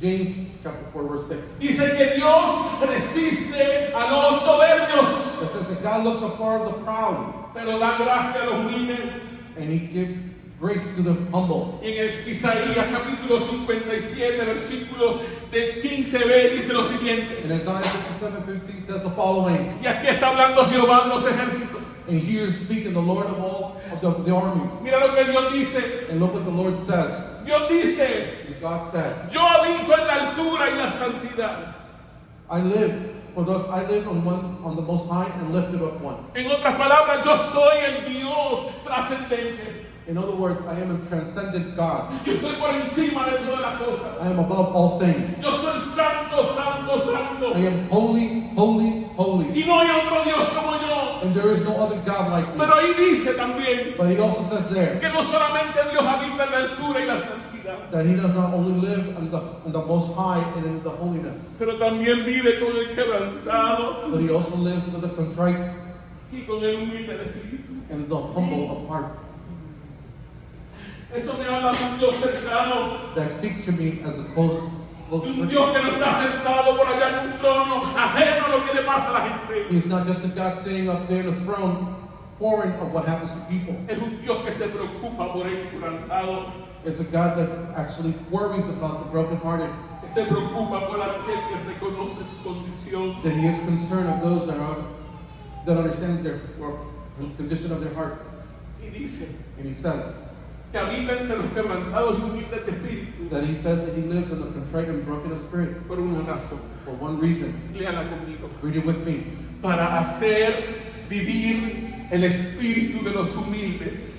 C: James chapter 4, verse 6.
B: Dice que Dios resiste a los soberbios,
C: It says that God looks afar of the proud,
B: pero da gracia a los humildes.
C: and he gives grace to the humble.
B: Y en el Isaías capítulo 57, versículo de 15b dice lo siguiente.
C: In Isaiah 57:15 says the following.
B: Y aquí está hablando Jehová de los ejércitos.
C: And here is speaking the Lord of all of the armies.
B: Mira lo que Dios dice.
C: And look what the Lord says.
B: Dios dice,
C: And God says,
B: yo habito en la altura y la santidad.
C: I live on the most high and lifted up one.
B: En otras palabras, yo soy el Dios trascendente.
C: In other words, I am a transcendent God.
B: Yo estoy por encima de todas las cosas.
C: I am above all things.
B: Yo soy santo, santo, santo.
C: I am holy, holy, holy.
B: Y no hay otro Dios como yo.
C: And there is no other God like me.
B: Pero ahí dice también
C: But he also says there
B: que no solamente Dios habita en la altura y la santidad,
C: that he does not only live in the most high and in the holiness,
B: pero también vive con el quebrantado
C: but he also lives with the contrite
B: y con el humilde de espíritu.
C: and the humble of heart.
B: Eso me habla de un Dios cercano,
C: That speaks to me as a close
B: de un
C: friend.
B: Dios que no está sentado por allá en un trono, ajeno a lo que le pasa a la gente.
C: He's not just a God sitting up there in the throne, foreign of what happens to people.
B: Es un Dios que se preocupa por el quebrantado,
C: It's a God that actually worries about the brokenhearted,
B: que se preocupa por aquel que reconoce su condición.
C: that he is concerned of those that understand their condition of their heart.
B: Y dice
C: And he says
B: que habita entre los quebrantados y humildes de espíritu
C: that he lives in the contrite and broken of spirit
B: por una razón.
C: for one reason.
B: Léala conmigo.
C: Read it with me.
B: Para hacer vivir el espíritu de los humildes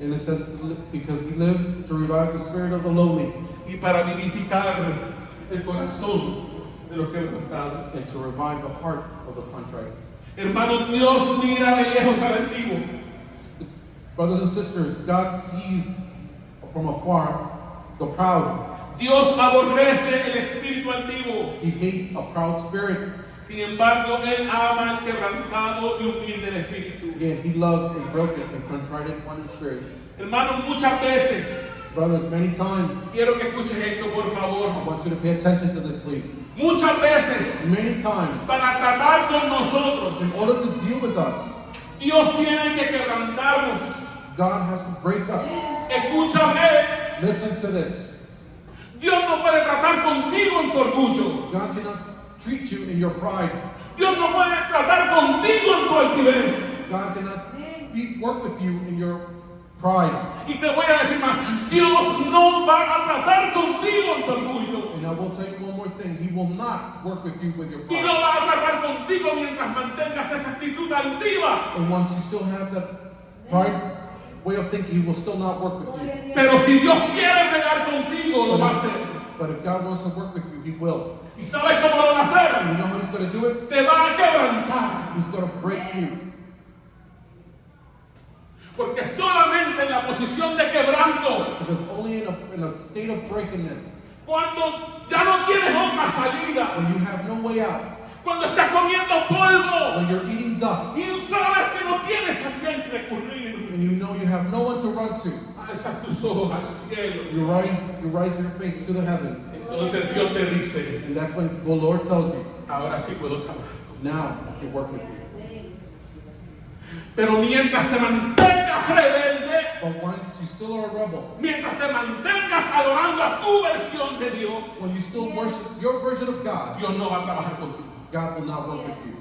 C: And it says, because he lives to revive the spirit of the lowly
B: y para vivificar el corazón de los quebrantados.
C: and to revive the heart of the contrite.
B: Hermanos, Dios mira de lejos al antiguo.
C: Brothers and sisters, God sees from afar the proud.
B: Dios aborrece el espíritu antiguo.
C: He hates a proud spirit.
B: Sin embargo, Él ama al quebrantado y humilde de espíritu.
C: Again, he loves a broken and contrite and one in spirit.
B: Hermanos, muchas veces,
C: Brothers, many times,
B: quiero que escuches esto, por
C: I
B: favor.
C: want you to pay attention to this, please.
B: Muchas veces,
C: Many times,
B: para tratar con nosotros,
C: in order to deal with us,
B: Dios tiene que quebrantarnos.
C: God has to break us.
B: Escúchame,
C: Listen to this.
B: Dios no puede tratar contigo en tu orgullo.
C: God cannot treat you in your pride.
B: Dios no puede tratar contigo en tu altivez.
C: God cannot work with you in your pride.
B: Y te voy a decir más, Dios no va a tratar contigo en tu orgullo.
C: And I will tell you one more thing. He will not work with you with your
B: Y no
C: pride.
B: va a tratar contigo mientras mantengas esa actitud altiva.
C: And once you still have that pride way of thinking, he will still not work with you.
B: Pero si Dios quiere bregar contigo, lo va a hacer.
C: But if God wants to work with you, he will.
B: ¿Y sabes cómo lo va a hacer?
C: And you know how he's going to do it?
B: Te va a quebrantar.
C: He's going to break you.
B: Porque solamente en la posición de quebranto,
C: Because only in a state of brokenness,
B: cuando ya no tienes otra salida,
C: when you have no way out,
B: cuando estás comiendo polvo
C: when you're eating dust,
B: y sabes que no tienes a quien recurrir,
C: and you know you have no one to run to,
B: alza tus ojos al cielo.
C: you rise your face to the heavens.
B: Entonces Dios te dice,
C: And that's when the Lord tells you,
B: ahora sí puedo trabajar.
C: now I can work with you.
B: Pero mientras te mantengas rebelde,
C: But once you still are a rebel,
B: mientras te mantengas adorando a tu versión de Dios,
C: when you still worship your version of God,
B: Dios no va a trabajar contigo.
C: God will not work with you.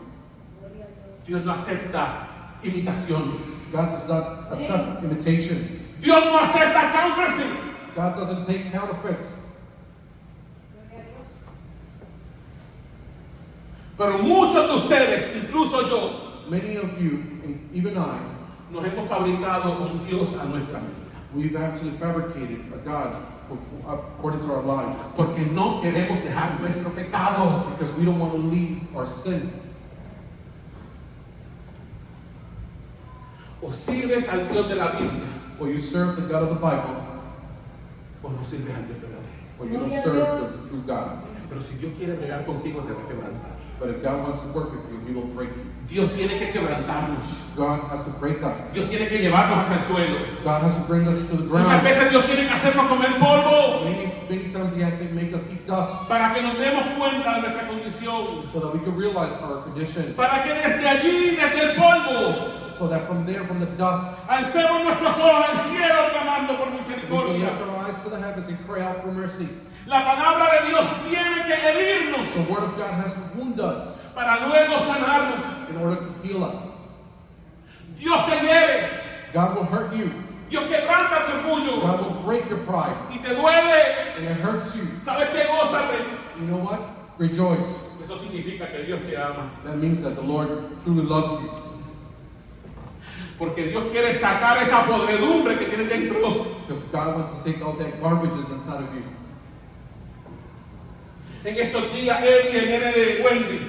B: Dios no acepta imitaciones.
C: God does not accept imitation.
B: Dios no acepta counterfeits.
C: God doesn't take counterfeits.
B: Pero muchos de ustedes, incluso yo,
C: Many of you, and even I,
B: nos hemos fabricado un Dios a nuestra medida.
C: we've actually fabricated a God according to our lives.
B: Porque no queremos dejar nuestro pecado.
C: Because we don't want to leave our sin.
B: O sirves al Dios de la Biblia,
C: Or you serve the God of the Bible,
B: o no sirves al Dios verdadero.
C: or you don't serve the true God.
B: Pero si Dios quiere bregar contigo, te va a quebrantar.
C: But if God wants to work with you, he will break you.
B: Dios tiene que quebrantarnos.
C: God has to break us.
B: Dios tiene que llevarnos hasta el suelo.
C: God has to bring us to the
B: Muchas
C: ground.
B: veces Dios tiene que hacernos comer polvo
C: Many times he has to make us eat dust
B: para que nos demos cuenta de nuestra condición.
C: so that we can realize our condition.
B: Para que desde allí, desde el polvo,
C: So that from there, from the dust,
B: alcemos nuestros ojos al cielo clamando por
C: we can
B: misericordia.
C: lift our eyes to the heavens and cry out for mercy.
B: La palabra de Dios tiene que herirnos
C: The word of God has to wound us
B: para luego sanarnos.
C: in order to heal us.
B: Dios te hiere,
C: God will hurt you.
B: Dios quebranta tu orgullo
C: God will break your pride.
B: y te duele.
C: And it hurts you.
B: ¿Sabes qué? Gózate.
C: You know what? Rejoice.
B: Eso significa que Dios te ama.
C: That means that the Lord truly loves you.
B: Porque Dios quiere sacar esa podredumbre que tienes dentro.
C: Because God wants to take out that garbage that's inside of you.
B: En estos días, Eddie, el nene de Wendy,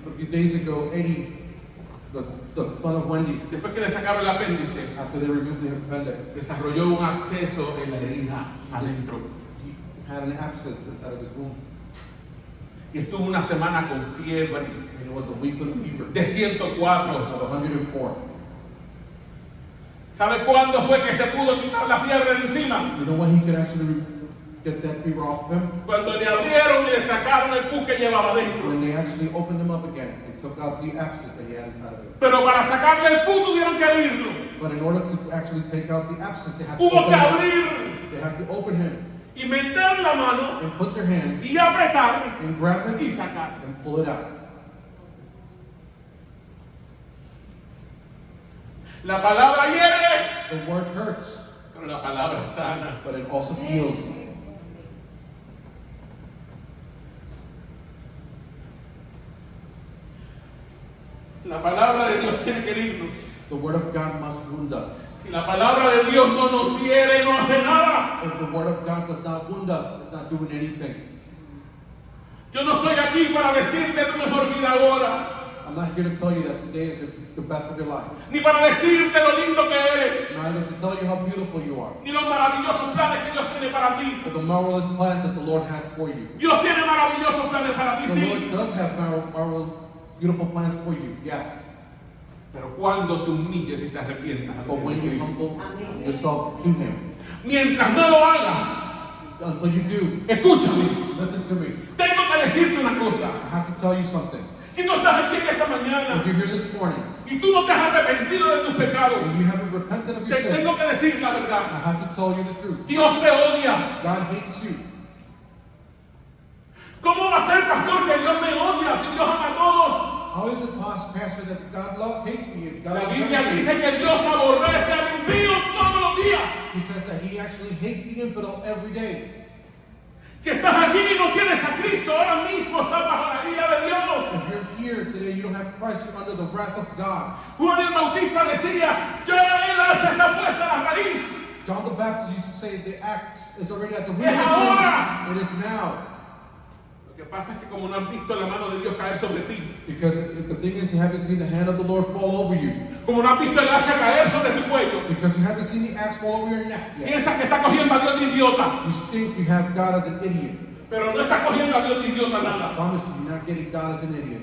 C: A few days ago, Eddie, the son of Wendy,
B: después que le sacaron el apéndice,
C: after they removed his appendix,
B: desarrolló un acceso en la herida adentro.
C: he had an abscess inside of his womb.
B: Y estuvo una semana con fiebre
C: And it was a week with a fever
B: de 104.
C: of 104.
B: ¿Sabe cuándo fue que se pudo quitar la fiebre de encima?
C: You know when he could actually get that fever off of him?
B: Cuando le abrieron y le sacaron el pus que llevaba dentro.
C: When they actually opened him up again and took out the abscess that he had inside of him.
B: Pero para sacarle el pus tuvieron que abrirlo.
C: But in order to actually take out the abscess, they had to
B: Hubo
C: open
B: que
C: him.
B: abrir
C: They had to open him
B: y meter la mano
C: and put their hand
B: y apretar
C: and grab
B: y
C: it
B: sacar.
C: and pull it out.
B: La palabra hiere,
C: The word hurts,
B: pero la palabra sana.
C: but it also heals.
B: La palabra de Dios tiene que herirnos.
C: The word of God must wound us.
B: Si la palabra de Dios no nos hiere, no hace nada.
C: If the word of God does not wound us, it's not doing anything.
B: Yo no estoy aquí para decirte tu mejor vida ahora,
C: I'm not here to tell you that today is the best of your life.
B: ni para decirte lo lindo que eres,
C: Neither to tell you how beautiful you are,
B: ni los maravillosos planes que Dios tiene para ti.
C: but the marvelous plans that the Lord has for you.
B: Dios tiene maravillosos planes para ti,
C: The
B: sí.
C: Lord does have beautiful plans for you. Yes.
B: Pero cuando te humilles y te arrepientas, a
C: But when you humble yourself to Him,
B: mientras no lo hagas,
C: until you do,
B: escúchame,
C: listen to me.
B: tengo que decirte una cosa.
C: I have to tell you something.
B: Si no estás aquí esta mañana
C: If you're here this morning
B: y tú no te has arrepentido de tus pecados,
C: and you haven't repented of your
B: te
C: sin,
B: tengo que decir la
C: I
B: verdad.
C: have to tell you the truth.
B: Dios te odia.
C: God hates you.
B: ¿Cómo va a ser, pastor, que Dios me odia si Dios ama a todos?
C: How is it possible, Pastor, that God hates me? And God
B: La
C: loves
B: Biblia
C: everybody?
B: dice que Dios aborrece al impío todos los días.
C: He says that He actually hates the infidel every day.
B: Si estás aquí y no tienes a Cristo, ahora mismo estás bajo la ira de Dios.
C: If you're here today, you don't have Christ, you're under the wrath of God.
B: Juan el Bautista decía, ya el hacha está puesta a la raíz.
C: John the Baptist used to say the axe is already at the root
B: Es
C: of the
B: ahora.
C: tree. It is now.
B: Lo que pasa es que como no has visto la mano de Dios caer sobre ti,
C: Because the thing is, you haven't seen the hand of the Lord fall over you.
B: como no has visto el hacha caer sobre tu cuello,
C: Because you haven't seen the axe fall over your neck yet.
B: piensas que está cogiendo a Dios de idiota,
C: You think you have God as an idiot.
B: pero no está cogiendo a Dios de idiota
C: I
B: nada.
C: promise you, you're not getting God as an idiot.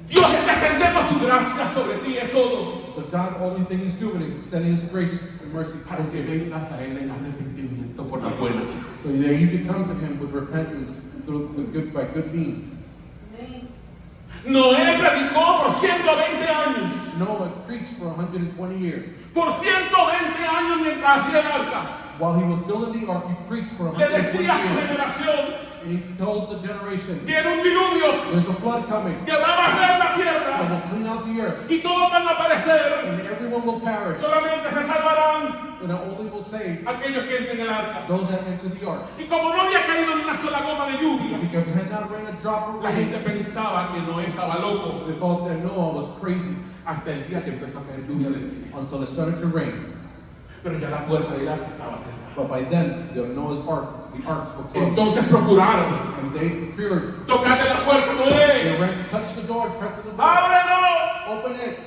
B: Dios está extendiendo su gracia sobre ti, es todo.
C: But God, only thing He's doing is extending His grace and mercy
B: Para
C: towards
B: que
C: you.
B: vengas a Él en arrepentimiento por las buenas.
C: So that you can come to Him with repentance through the good, by good means.
B: Noé predicó por 120 años.
C: Noah preached for 120 years.
B: Por 120 años mientras hacía el arca.
C: While he was building the ark, he preached for
B: Le
C: 120
B: decía a su
C: years.
B: generación,
C: And he told the generation,
B: viene un diluvio
C: there's a flood coming
B: que va a barrer la
C: that
B: tierra
C: will clean out the earth.
B: y todos van a perecer.
C: And everyone will perish.
B: Solamente se salvarán
C: And only will save
B: aquellos que entren en el arca.
C: those that enter the ark.
B: Y como no había caído ni una sola gota de lluvia,
C: Because it had not rained a drop of
B: la
C: rain.
B: gente pensaba que Noé estaba loco
C: They thought that Noah was crazy
B: hasta el día que empezó a caer lluvia del cielo.
C: until it started to rain.
B: Pero ya la puerta del arca estaba cerrada.
C: But by then, the Noah's ark, the arks were closed.
B: Entonces procuraron
C: And they prepared.
B: tocarle la puerta a
C: They
B: Noé.
C: ran to touch the door, press the door.
B: ¡Ábrenos!
C: Open it.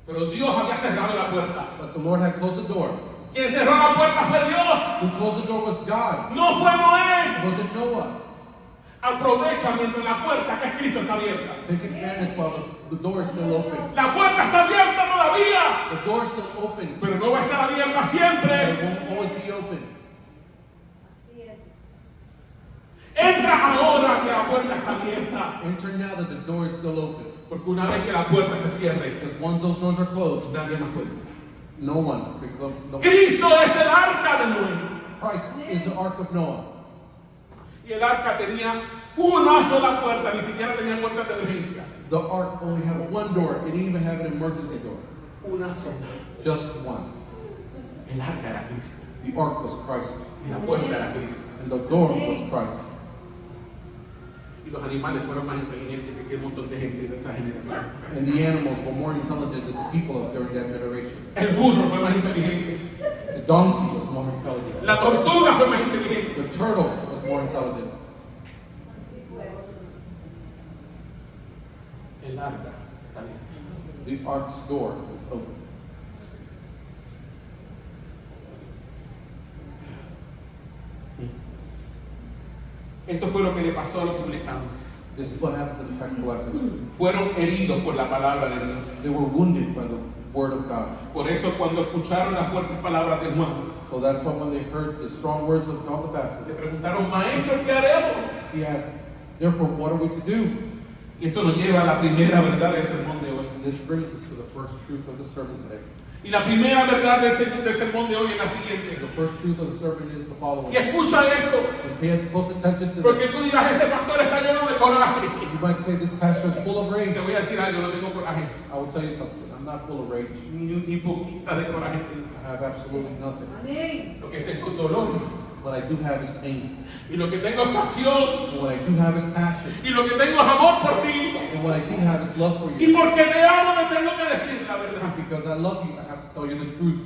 B: Pero Dios había cerrado la puerta.
C: But the Lord had closed the door.
B: Quien cerró la puerta fue Dios.
C: Who closed the door was God.
B: No fue Noé.
C: It wasn't Noah.
B: Aprovecha mientras la puerta que es Cristo está abierta.
C: Take advantage while the door is still open.
B: La puerta está abierta todavía,
C: The door is still open,
B: pero no va a estar abierta
C: but
B: siempre.
C: it won't always be open.
B: Entra ahora que la puerta está abierta.
C: Enter now that the door is still open.
B: Porque una vez que la puerta se cierre,
C: Because once those doors are closed,
B: nadie más puede.
C: no one. No,
B: Cristo es el arca de Noé.
C: Christ is the ark of Noah.
B: Y el arca tenía una sola puerta, ni siquiera tenía puerta de emergencia.
C: The ark only had one door. It didn't even have an emergency door.
B: Una sola.
C: Just one.
B: El arca era Cristo.
C: The ark was Christ.
B: Y la puerta era Cristo.
C: And the door was Christ.
B: Y los animales fueron más inteligentes que un montón de gente de esa generación.
C: And the animals were more intelligent than the people of during that generation.
B: El burro fue más inteligente.
C: The donkey was more intelligent.
B: La tortuga fue más inteligente.
C: The turtle was more intelligent.
B: El arca está abierta.
C: The ark's door was open.
B: Esto fue lo que le pasó a los publicanos.
C: This is what happened to the tax collectors.
B: Fueron heridos por la palabra de Dios.
C: They were wounded by the word of God.
B: Por eso cuando escucharon las fuertes palabras de Juan,
C: So that's why when they heard the strong words of John the
B: le
C: Baptist,
B: preguntaron, maestro, ¿qué haremos?
C: he asked, therefore, what are we to do?
B: Y esto nos lleva a la primera verdad del sermón de hoy.
C: And this brings us to the first truth of the sermon today.
B: Y la primera verdad del sermón de hoy es la siguiente.
C: The first truth of the sermon is the following.
B: Y escucha esto,
C: And pay close attention to
B: porque
C: this.
B: tú dirás, ese pastor está lleno de coraje.
C: You might say this pastor is full of rage.
B: Te voy a decir algo, no tengo coraje.
C: I will tell you something. I'm not full of rage.
B: Ni poquita de coraje.
C: I have absolutely nothing.
B: Lo que tengo es dolor.
C: What I do have is pain.
B: Y lo que tengo es pasión.
C: And what I do have is passion.
B: Y lo que tengo es amor por ti.
C: And what I do have is love for
B: Y
C: you.
B: porque te amo, te tengo que decir la verdad.
C: Because I love you, I have to tell you the truth.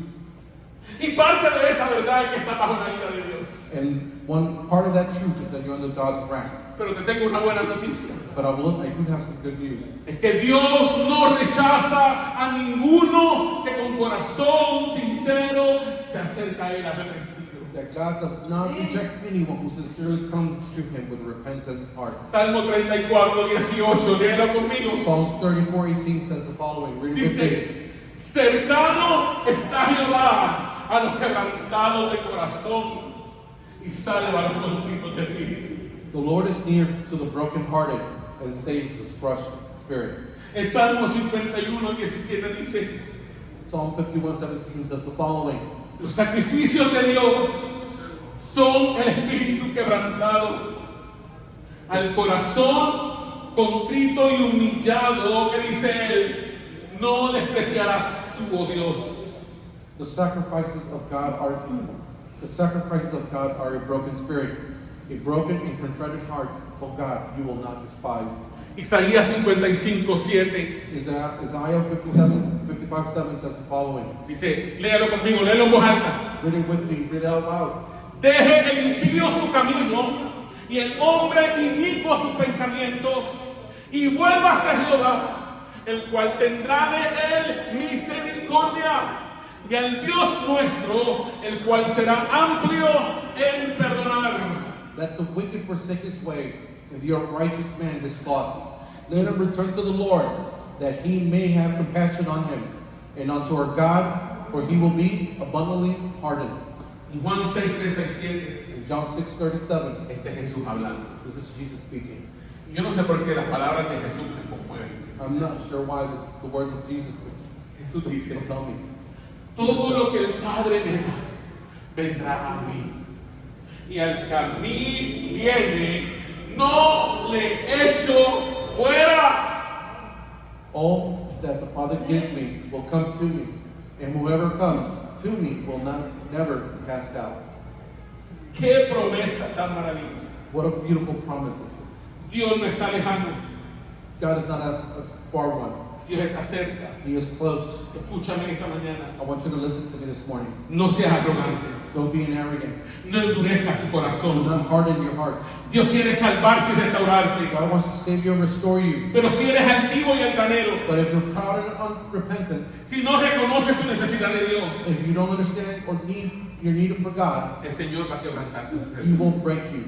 B: Y parte de esa verdad es que está bajo la ira de Dios.
C: And one part of that truth is that you're under God's wrath.
B: Pero te tengo una buena noticia.
C: But I do have some good news.
B: Es que Dios no rechaza a ninguno que con corazón sincero se acerca a Él arrepentido.
C: that God does not reject anyone who sincerely comes to him with a repentant heart.
B: Salmo 34:18, léelo conmigo.
C: Psalms 34:18 says the following. Read it with me.
B: Dice, cercano está Jehová a los quebrantados de corazón y salva a los contritos de espíritu.
C: The Lord is near to the brokenhearted and saves the crushed spirit.
B: El Salmo 51:17 dice,
C: Psalm 51:17 says the following.
B: los sacrificios de Dios son el espíritu quebrantado, al corazón contrito y humillado, que dice él, no despreciarás tú, oh Dios.
C: The sacrifices of God are a broken spirit, a broken and contrite heart, oh God, you will not despise.
B: Isaías 55:7
C: Isaiah 55:7 says the following.
B: dice, léalo conmigo, léelo en voz alta.
C: Read it with me, read it out loud.
B: Deje el impío su camino y el hombre inicuo sus pensamientos y vuelva a Jehová, el cual tendrá de él misericordia, y al Dios nuestro, el cual será amplio en perdonar.
C: Let the wicked forsake his way, and the unrighteous man his thoughts. Let him return to the Lord, that he may have compassion on him, and unto our God, for he will be abundantly pardoned.
B: Juan 6:37,
C: In John 6:37,
B: este es Jesús hablando.
C: this is Jesus speaking.
B: Yo no sé por qué las palabras de Jesús me conmueven.
C: I'm not sure why the words of Jesus
B: Jesús dice,
C: compel me.
B: todo lo que el Padre me da, vendrá a mí. Y al que a mí viene, no le echo fuera.
C: All that the Father gives me will come to me, and whoever comes to me will never be cast out.
B: Qué promesa tan maravillosa.
C: What a beautiful promise this is.
B: Dios no está lejano,
C: God is not as a far one.
B: Dios está cerca.
C: He is close.
B: Escúchame esta mañana.
C: I want you to listen to me this morning.
B: No seas arrogante.
C: Don't be an arrogant.
B: No endurezcas tu
C: Do
B: corazón.
C: not harden your heart.
B: Dios quiere salvarte y restaurarte.
C: God wants to save you and restore you.
B: Pero si eres altivo y altanero,
C: But if you're proud and unrepentant,
B: si no reconoces tu necesidad de Dios,
C: if you don't understand or need your need for God,
B: el Señor va a quebrantar tu
C: He
B: ser.
C: will break you.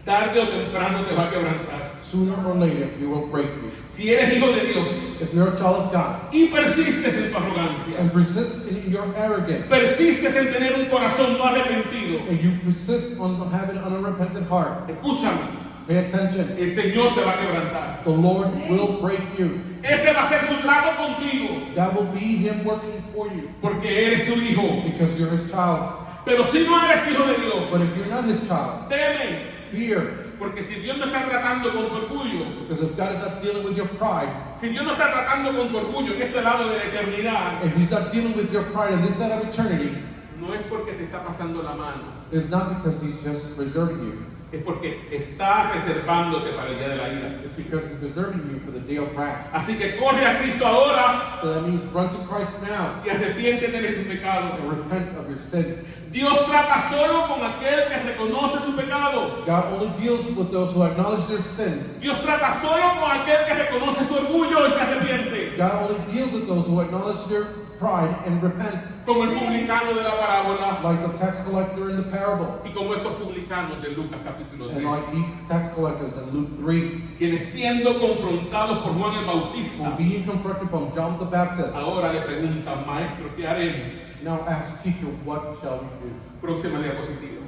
B: Tarde o temprano te va a quebrantar.
C: Sooner or later, He will break you.
B: Si eres hijo de Dios
C: If you're a child of God
B: y persistes en tu arrogancia,
C: and persist in your arrogance,
B: persistes en tener un corazón no arrepentido,
C: and you persist on having an unrepentant heart,
B: escúchame,
C: pay attention.
B: el Señor te va a quebrantar.
C: The Lord will break you.
B: Ese va a ser su trato contigo,
C: That will be Him working for you
B: porque eres su hijo.
C: because you're His child.
B: Pero si no eres hijo de Dios,
C: But if you're not His child,
B: teme,
C: fear.
B: porque si Dios no está tratando con tu orgullo,
C: Because if God is not dealing with your pride,
B: si Dios no está tratando con tu orgullo en este lado de la eternidad,
C: if He's not dealing with your pride on this side of eternity,
B: no es porque te está pasando la mano,
C: it's not because He's just preserving you.
B: es porque está reservándote para el día de la ira.
C: It's because He's preserving you for the day of wrath.
B: Así que corre a Cristo ahora
C: So that means run to Christ now
B: y arrepiéntete de tu pecado.
C: and repent of your sin.
B: Dios trata solo con aquel que reconoce su pecado.
C: God only deals with those who acknowledge their sin.
B: Dios trata solo con aquel que reconoce su orgullo y se arrepiente.
C: God only deals with those who acknowledge their pride and repent,
B: Como el publicano de la parábola
C: like the tax collector in the parable,
B: y como estos publicanos de Lucas capítulo
C: and
B: 3.
C: like these tax collectors in Luke 3,
B: Quienes siendo confrontados por Juan el
C: who
B: Bautista,
C: being confronted by John the Baptist,
B: ahora le preguntan, maestro, ¿qué haremos?
C: now ask, teacher, what shall we do?
B: Próxima diapositiva.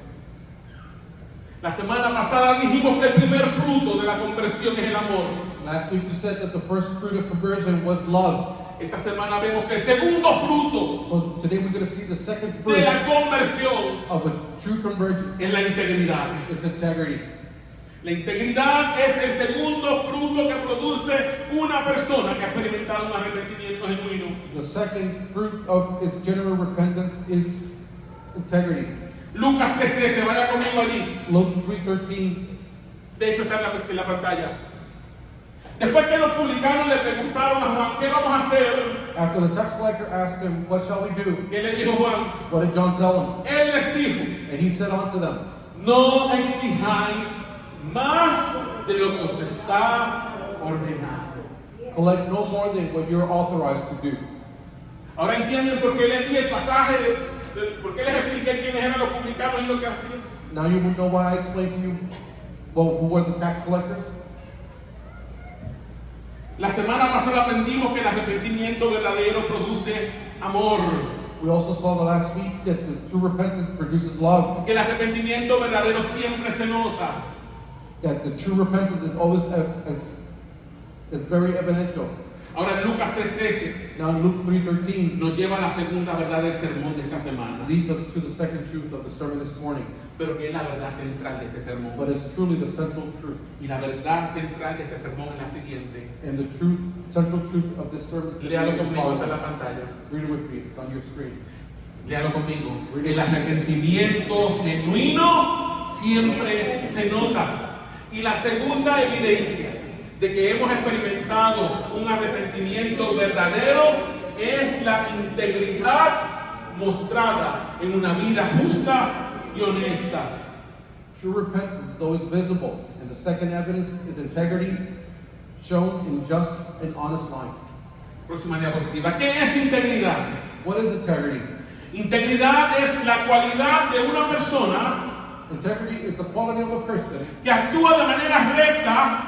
B: La semana pasada dijimos que el primer fruto de la conversión es el amor.
C: Last week we said that the first fruit of conversion was love.
B: Esta semana vemos que el segundo fruto
C: So today we're going to see the second
B: de
C: fruit
B: la conversión
C: of a true conversion
B: es la integridad.
C: is integrity.
B: La integridad es el segundo fruto que produce una persona que ha experimentado un arrepentimiento genuino.
C: The second fruit of his genuine repentance is integrity.
B: Lucas 3:13, vaya conmigo allí.
C: Luke 3:13.
B: De hecho está en la pantalla. Después que los publicanos le preguntaron a Juan, ¿qué vamos a hacer?
C: After the tax collector asked him, what shall we do?
B: ¿Qué le dijo Juan?
C: What did John tell him?
B: Él les dijo,
C: And he said unto them,
B: no exijáis más de lo que os está ordenado.
C: collect no more than what you're authorized to do.
B: Ahora entienden por qué le di el pasaje ¿por qué les expliqué quiénes eran los publicanos y lo que hacían?
C: Now you would know why I explained to you, well, who were the tax collectors?
B: La semana pasada aprendimos que el arrepentimiento verdadero produce amor.
C: We also saw the last week that the true repentance produces love.
B: Que el arrepentimiento verdadero siempre se nota.
C: That the true repentance is always it's very evidential.
B: Ahora en Lucas 3:13
C: Now in Luke 3:13
B: nos lleva a la segunda verdad del sermón de esta semana.
C: leads us to the second truth of the sermon this morning.
B: Pero que es la verdad central de este sermón.
C: But it's truly the central truth.
B: Y la verdad central de este sermón es la siguiente.
C: And the central truth of this sermon
B: Léalo
C: is
B: conmigo, está en la
C: following.
B: pantalla.
C: Read it with me, it's on your screen.
B: Léalo conmigo. El arrepentimiento genuino siempre se nota. Y la segunda evidencia de que hemos experimentado un arrepentimiento verdadero es la integridad mostrada en una vida justa y honesta.
C: True repentance is always visible, and the second evidence is integrity shown in just and honest life.
B: Próxima diapositiva. ¿Qué es integridad?
C: What is integrity?
B: Integridad es la cualidad de una persona
C: Integrity is the quality of a person
B: que actúa de manera recta,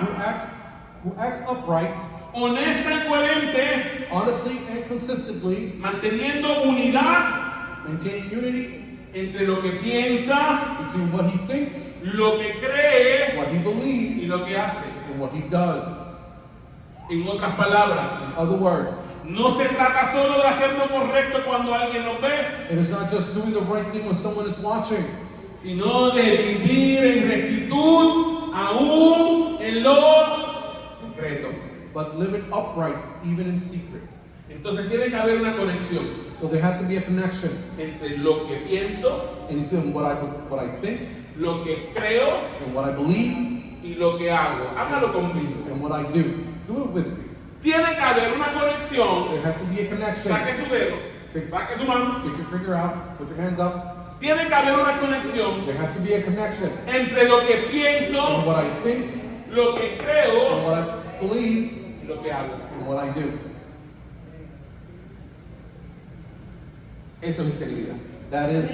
C: who acts upright,
B: honesta y coherente,
C: honestly and consistently,
B: manteniendo unidad
C: maintaining unity
B: entre lo que piensa,
C: between what he thinks,
B: lo que cree
C: what he believes,
B: y lo que hace.
C: and what he does.
B: En otras palabras,
C: In other words,
B: no se trata solo de hacer lo correcto cuando alguien nos ve,
C: it is not just doing the right thing when someone is watching,
B: sino de vivir en rectitud aún en lo secreto.
C: but living upright even in secret.
B: Entonces tiene que haber una conexión
C: So there has to be a connection
B: entre lo que pienso,
C: in what I think
B: lo que creo
C: and what I believe
B: y lo que hago. Hágalo conmigo.
C: and what I do. Do it with me.
B: Tiene que haber una conexión.
C: There has to be a connection.
B: Saque su dedo, saque su mano.
C: Stick your finger out, put your hands up.
B: Tiene que haber una conexión
C: There has to be a connection
B: entre lo que
C: in
B: pienso,
C: what I think
B: lo que
C: and
B: creo
C: what I believe
B: y lo que hago.
C: and what I do.
B: Eso es integridad.
C: That is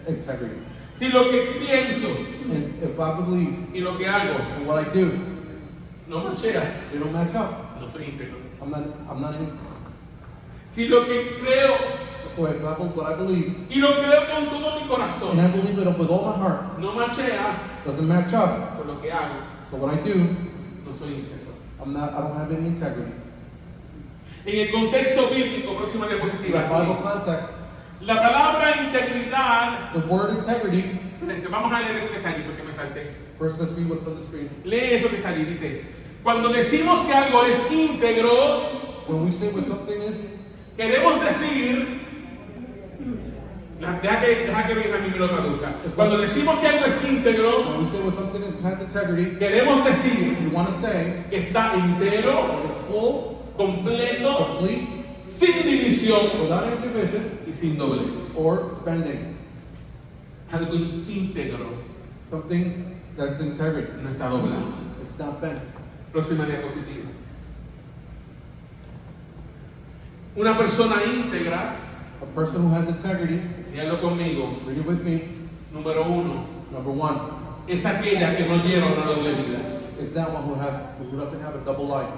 C: integrity.
B: Si lo que pienso
C: And if I believe
B: y lo que hago
C: and what I do,
B: no machea,
C: they don't match up.
B: no soy íntegro.
C: I'm not in.
B: Si lo que creo
C: So if what I believe
B: y lo creo con todo mi
C: and
B: corazón
C: I believe it with all my heart
B: no machea
C: doesn't match up.
B: con lo que hago,
C: So what I do,
B: no soy íntegro.
C: I don't have any integrity.
B: En el contexto bíblico, próxima
C: In
B: diapositiva,
C: the Bible context,
B: la palabra integridad,
C: the word integrity,
B: fíjense, vamos a leer eso que está allí porque me salté.
C: first let's read what's on the screen.
B: Lee eso que está allí, dice, cuando decimos que algo es íntegro,
C: When we say what something is,
B: queremos decir, deja que venga a mí me lo traduzca. Cuando decimos que algo es íntegro,
C: when we say what something has integrity,
B: queremos decir
C: we want to say
B: que está entero,
C: that it's full,
B: completo,
C: complete,
B: sin división
C: without any division
B: y sin doblez.
C: or bending.
B: Algo íntegro
C: Something that's integrity.
B: no está doblado.
C: It's not bent.
B: Próxima diapositiva. Una persona íntegra,
C: A person who has integrity,
B: léalo conmigo,
C: read it with me.
B: número uno,
C: Number one
B: es aquella que no lleva una doble vida.
C: is that one who doesn't have a double life.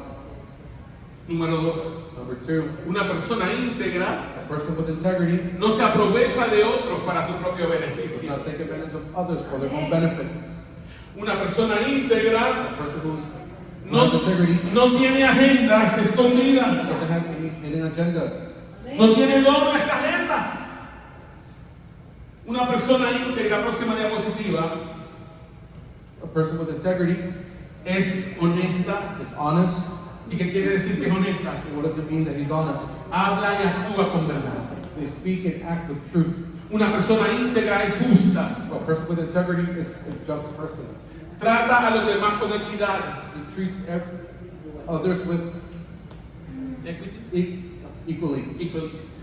B: Número dos,
C: Number two,
B: una persona íntegra
C: a person with integrity
B: no se aprovecha de otros para su propio
C: does
B: beneficio.
C: not take advantage of others for their own benefit.
B: Una persona íntegra
C: A person who
B: no,
C: has integrity
B: no tiene agendas escondidas,
C: doesn't have any agendas.
B: no tiene dobles agendas. Una persona íntegra, próxima diapositiva,
C: A person with integrity
B: es honesta.
C: is honest.
B: ¿Y qué quiere decir que es honesta?
C: And what does it mean that he's honest?
B: Habla y actúa con verdad.
C: They speak and act with truth.
B: Una persona íntegra es justa.
C: A person with integrity is a just person.
B: Trata a los demás con equidad.
C: He treats others with equally,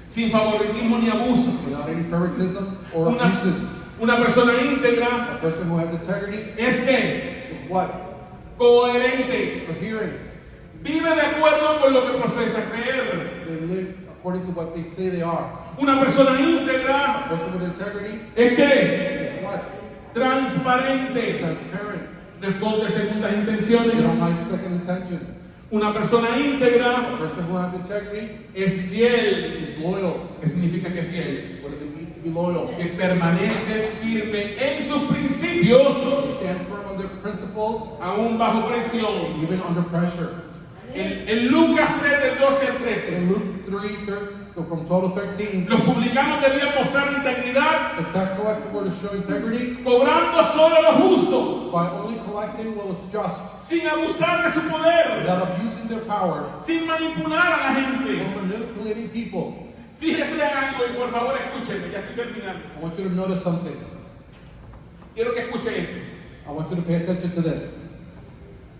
B: Sin favoritismo ni abusos.
C: without any favoritism or abuses.
B: Una persona íntegra
C: A person who has integrity
B: es que
C: is what?
B: coherente.
C: Coherent.
B: Vive de acuerdo con lo que profesa creer.
C: They live according to what they say they are.
B: Una persona íntegra
C: A person with integrity
B: es que
C: is what?
B: transparente,
C: Transparent.
B: no esconde segundas
C: They
B: intenciones.
C: don't hide second intentions.
B: Una persona íntegra
C: A person who has integrity
B: es fiel.
C: is loyal.
B: ¿Qué significa que es fiel?
C: What does it mean to be loyal?
B: Que permanece firme en sus principios,
C: They stand firm on their principles,
B: aún bajo presión.
C: even under pressure.
B: En Lucas 3, del 12 al 13,
C: In Luke 3, from 12 to 13,
B: los publicanos debían mostrar integridad,
C: the tax collector were to show integrity
B: cobrando solo lo justo,
C: by only collecting what was just,
B: sin abusar de su poder,
C: without abusing their power,
B: sin manipular a la gente.
C: or manipulating people.
B: Fíjese en algo y por favor escúcheme, ya estoy terminando.
C: I want you to notice something.
B: Quiero que escuche esto.
C: I want you to pay attention to this.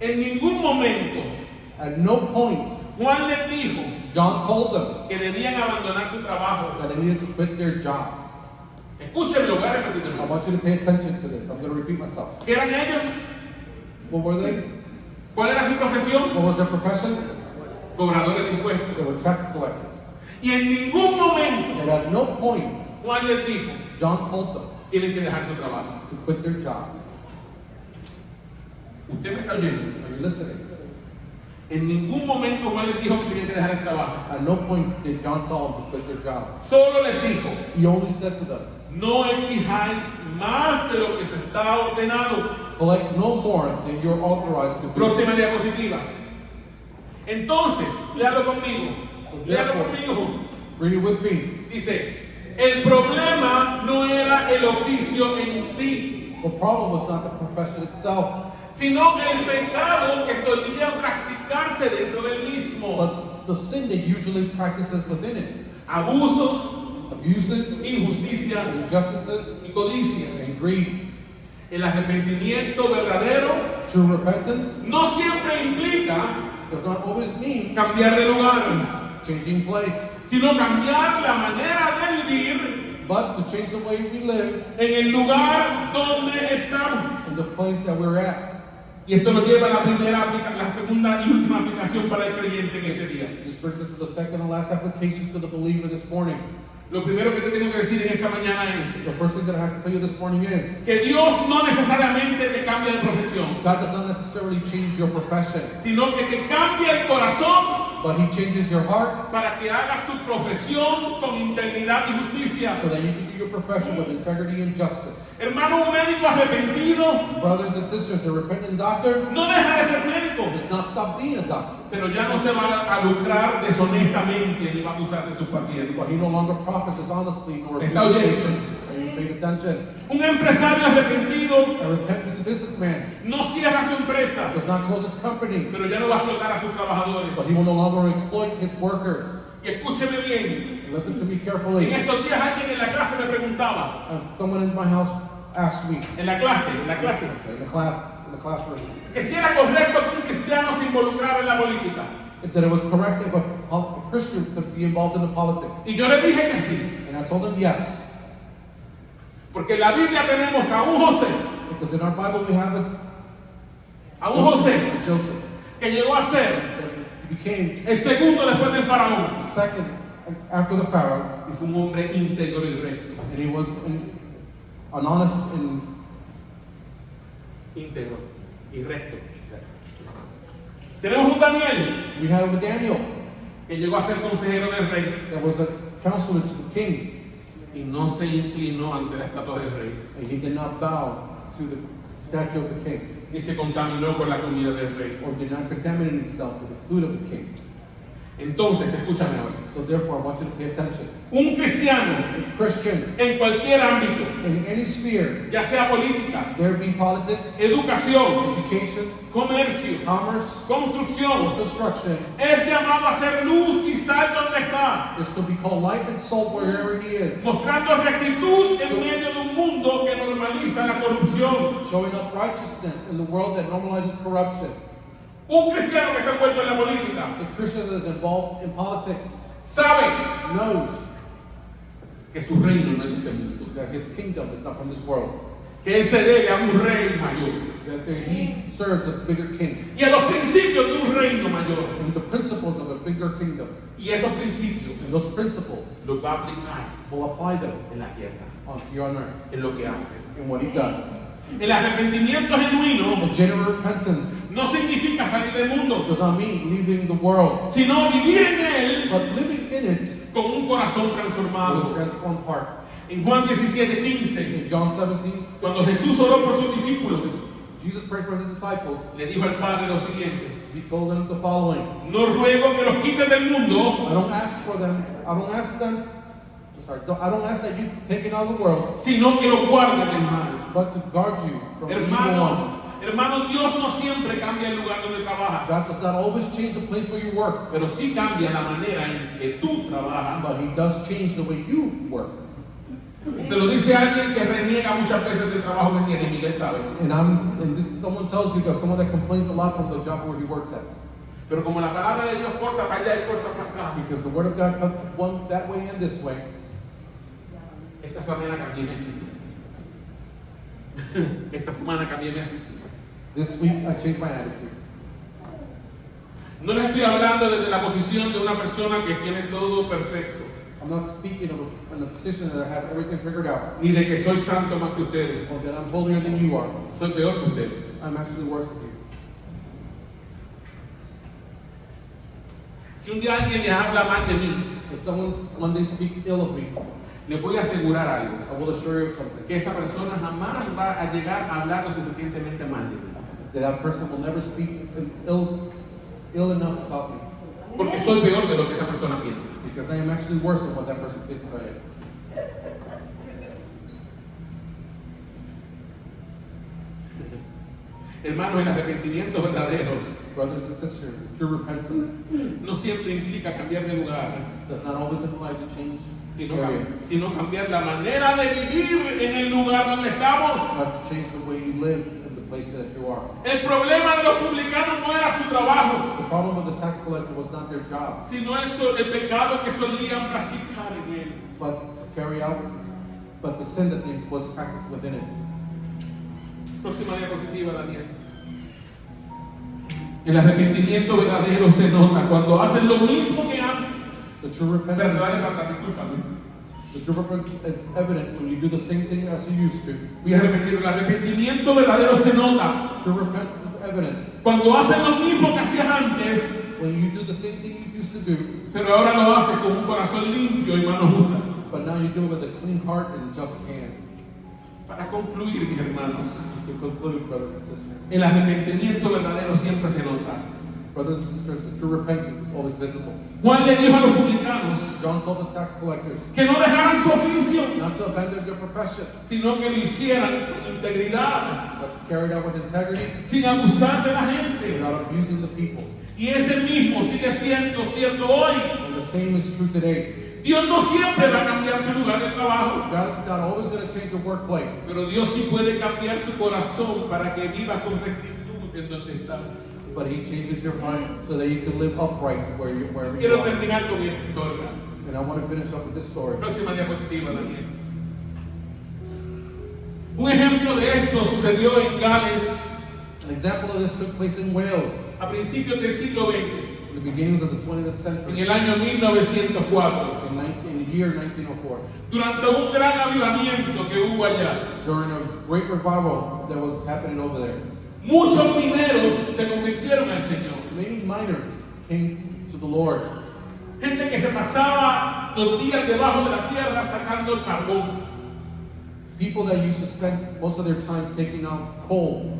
B: En ningún momento
C: At no point,
B: Juan les dijo
C: John told them
B: que debían abandonar su trabajo.
C: that they needed to quit their job.
B: Escúchenme, lo voy a repetir de
C: I
B: nuevo.
C: want you to pay attention to this. I'm going to repeat myself.
B: ¿Qué eran ellos?
C: What were they?
B: ¿Cuál era su profesión?
C: What was their profession?
B: Cobradores de impuestos.
C: They were tax collectors.
B: Y en ningún momento
C: And at no point,
B: Juan les dijo,
C: John told them
B: tienen que dejar su trabajo.
C: to quit their job.
B: ¿Usted me está oyendo?
C: Are you listening?
B: En ningún momento Juan les dijo que tenían que dejar el trabajo.
C: At no point did John tell them to quit their job.
B: Solo les dijo,
C: He only said to them,
B: no exijáis más de lo que se está ordenado.
C: collect no more than you're authorized to do.
B: Próxima diapositiva. Entonces, léalo conmigo. Léalo conmigo.
C: Read it with me.
B: Dice, el problema no era el oficio en sí,
C: The problem was not the profession itself,
B: sino el pecado que solía practicarse dentro del mismo.
C: but the sin that usually practices within it.
B: Abusos,
C: Abuses,
B: injusticias
C: injustices,
B: y codicia.
C: and greed.
B: El arrepentimiento verdadero
C: True repentance
B: no siempre implica
C: does not always mean
B: cambiar de lugar,
C: changing place,
B: sino cambiar la manera de vivir
C: but to change the way we live
B: en el lugar donde estamos.
C: in the place that we're at.
B: Y esto nos lleva a la segunda y última aplicación para el creyente en ese día.
C: This brings us to the second and last application to the believer this morning.
B: Lo primero que te tengo que decir en esta mañana es
C: The first thing that I have to tell you this morning is
B: que Dios no necesariamente te cambia de profesión,
C: God does not necessarily change your profession,
B: sino que te cambia el corazón
C: but He changes your heart
B: para que hagas tu profesión con integridad y justicia.
C: so that you can do your profession with integrity and justice.
B: Hermano, un médico arrepentido
C: Brothers and sisters, a repentant doctor
B: no deja de ser médico,
C: does not stop being a doctor,
B: pero ya no se va a lucrar deshonestamente ni va a abusar de sus pacientes.
C: but he no longer professes honestly nor
B: Está
C: abuses
B: oyendo.
C: patients. Are you paying attention?
B: Un empresario arrepentido
C: A repentant businessman
B: no cierra su empresa,
C: does not close his company,
B: pero ya no va a explotar a sus trabajadores.
C: but he will no longer exploit his workers.
B: Y escúcheme bien,
C: Listen to me
B: en
C: carefully.
B: estos días alguien en la clase me preguntaba,
C: Someone in my house asked me
B: en la clase,
C: in the classroom,
B: que si era correcto que un cristiano se involucrara en la política.
C: that it was correct if a Christian could be involved in the politics.
B: Y yo le dije que sí,
C: And I told him yes,
B: porque en la Biblia tenemos a un José,
C: because in our Bible we have
B: a un José
C: a Joseph
B: que llegó a ser
C: that became
B: el segundo después del faraón.
C: second after the Pharaoh,
B: Y fue un hombre íntegro y recto.
C: and he was an honest and
B: Íntegro y recto. Tenemos un Daniel
C: we have a Daniel
B: que llegó a ser consejero del rey
C: that was a counselor to the king,
B: y no se inclinó ante la estatua del rey,
C: and he did not bow to the statue of the king,
B: ni se contaminó con la comida del rey.
C: or did not contaminate himself with the food of the king.
B: Entonces, escúchame ahora.
C: So therefore, I want you to pay attention.
B: Un cristiano
C: A Christian
B: en cualquier ámbito,
C: in any sphere,
B: ya sea política,
C: there be politics,
B: educación,
C: education,
B: comercio,
C: commerce,
B: construcción,
C: construction,
B: es llamado a ser luz y sal donde está,
C: is to be called light and salt wherever he is,
B: mostrando rectitud en medio de un mundo que normaliza la corrupción.
C: showing up righteousness in the world that normalizes corruption.
B: Un cristiano que está envuelto en la política
C: The Christian that is involved in politics
B: sabe
C: knows
B: que su reino no es de este mundo,
C: that his kingdom is not from this world,
B: que él se debe a un rey mayor.
C: that he serves a bigger king
B: y a los principios de un reino mayor.
C: and the principles of a bigger kingdom.
B: Y esos principios
C: And those principles
B: los va a aplicar
C: will apply them
B: en la tierra,
C: here on earth
B: en lo que hace.
C: in what he does.
B: El arrepentimiento genuino
C: And genuine repentance
B: no significa salir del mundo,
C: does not mean leaving the world,
B: sino vivir en él
C: but living in it
B: con un corazón
C: with a
B: transformado.
C: transformed heart.
B: En Juan 17:15,
C: In John 17,
B: cuando Jesús oró por sus discípulos,
C: Jesus prayed for his disciples.
B: le dijo al Padre lo siguiente:
C: He told them the following:
B: no ruego que los quites del mundo,
C: I don't ask for them, I don't ask that you take it out of the world,
B: sino que los guarden del mal.
C: but to guard you from the evil one.
B: Hermano, Dios no siempre cambia el lugar donde trabajas,
C: God does not always change the place where you work,
B: pero sí cambia la manera en que tú trabajas.
C: but he does change the way you work.
B: Y se lo dice alguien que reniega muchas veces del trabajo que tiene, Miguel sabe.
C: And this is someone tells you that someone that complains a lot from the job where he works at.
B: Pero como la palabra de Dios corta para allá y corta para acá,
C: Because the word of God cuts one that way and this way.
B: esta semana cambié mi actitud. Esta semana cambié mi actitud.
C: This week I changed my attitude.
B: No le estoy hablando desde la posición de una persona que tiene todo perfecto,
C: I'm not speaking in a position that I have everything figured out,
B: ni de que soy santo más que ustedes.
C: or that I'm holier than you are.
B: Soy peor que ustedes.
C: I'm actually worse than you.
B: Si un día alguien le habla mal de mí,
C: If someone one day speaks ill of me,
B: le voy a asegurar algo:
C: I will assure you of something.
B: que esa persona jamás va a llegar a hablar lo suficientemente mal de mí,
C: That person will never speak ill enough about me,
B: porque soy peor de lo que esa persona piensa.
C: because I am actually worse than what that person thinks I am.
B: Hermanos, el arrepentimiento verdadero
C: Brothers and sisters, true repentance
B: no siempre implica cambiar de lugar,
C: does not always imply to change
B: sino,
C: area,
B: sino cambiar la manera de vivir en el lugar donde estamos.
C: not to change the way you live in the place that you are.
B: El problema de los publicanos no era su trabajo,
C: The problem with the tax collector was not their job,
B: sino el pecado que solían practicar en él.
C: but to carry out, but the sin that was practiced within it.
B: Próxima diapositiva, Daniel. El arrepentimiento verdadero se nota cuando hacen lo mismo que antes.
C: The true repentance,
B: Discúlpame.
C: the true repentance is evident when you do the same thing as you used to.
B: Voy a repetir, el arrepentimiento verdadero se nota
C: True repentance is evident
B: cuando hacen lo mismo que hacías antes,
C: when you do the same thing you used to do,
B: pero ahora lo haces con un corazón limpio y manos justas.
C: but now you do it with a clean heart and just hands.
B: Para concluir, mis hermanos,
C: To conclude, brothers and sisters,
B: el arrepentimiento verdadero siempre se nota.
C: brothers and sisters, the true repentance is always visible.
B: Juan le dijo a los publicanos
C: John told the tax collectors
B: que no dejaran su oficio,
C: not to abandon their profession,
B: sino que lo hicieran con integridad,
C: but to carry it out with integrity
B: sin abusar de la gente.
C: without abusing the people.
B: Y ese mismo sigue siendo cierto hoy.
C: And the same is true today.
B: Dios no siempre va a cambiar tu lugar de trabajo,
C: God's not always going to change your workplace,
B: pero Dios sí puede cambiar tu corazón para que vivas con rectitud en donde estás.
C: but He changes your heart so that you can live upright wherever you
B: Quiero
C: are.
B: terminar con esta historia.
C: And I want to finish up with this story.
B: Próxima diapositiva, Daniel. Un ejemplo de esto sucedió en Gales
C: An example of this took place in Wales
B: a principios del siglo XX,
C: in the beginnings of the 20th
B: en
C: century,
B: el año 1904,
C: in the year 1904,
B: durante un gran avivamiento que hubo allá.
C: during a great revival that was happening over there.
B: Muchos mineros se convirtieron al Señor.
C: Many miners came to the Lord.
B: Gente que se pasaba los días debajo de la tierra sacando el carbón.
C: People that used to spend most of their times taking out coal.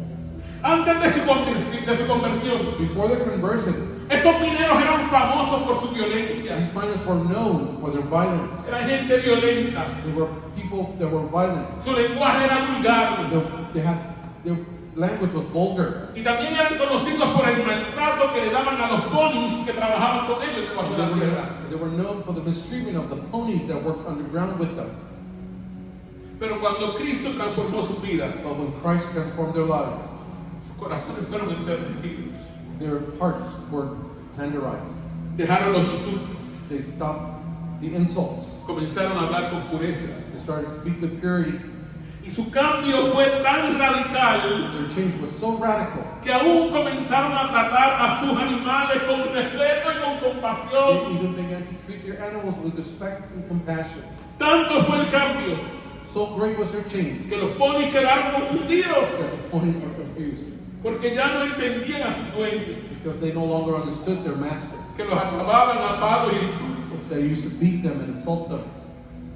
B: Antes de su conversión,
C: Before their conversion,
B: estos mineros eran famosos por su violencia.
C: these miners were known for their violence.
B: Era gente violenta.
C: They were people that were violent.
B: Su lenguaje era vulgar.
C: Their language was vulgar.
B: Y también eran conocidos por el maltrato que le daban a los ponis que trabajaban con ellos debajo de la tierra.
C: They were known for the mistreatment of the ponies that worked underground with them.
B: Pero cuando Cristo transformó sus vidas,
C: But when Christ transformed their lives,
B: sus corazones fueron enternecidos.
C: their hearts were tenderized.
B: Dejaron los insultos.
C: They stopped the insults.
B: Comenzaron a hablar con pureza.
C: They started to speak with purity.
B: Y su cambio fue tan radical
C: Their change was so radical.
B: que aún comenzaron a tratar a sus animales con respeto y con
C: They
B: compasión.
C: even began to treat their animals with respect and compassion.
B: Tanto fue el cambio
C: So great was their change
B: que los ponis quedaron confundidos
C: that the ponies were confused
B: porque ya no entendían a sus dueños,
C: because they no longer understood their master.
B: que los acababan a palos y insultos.
C: They used to beat them and insult them.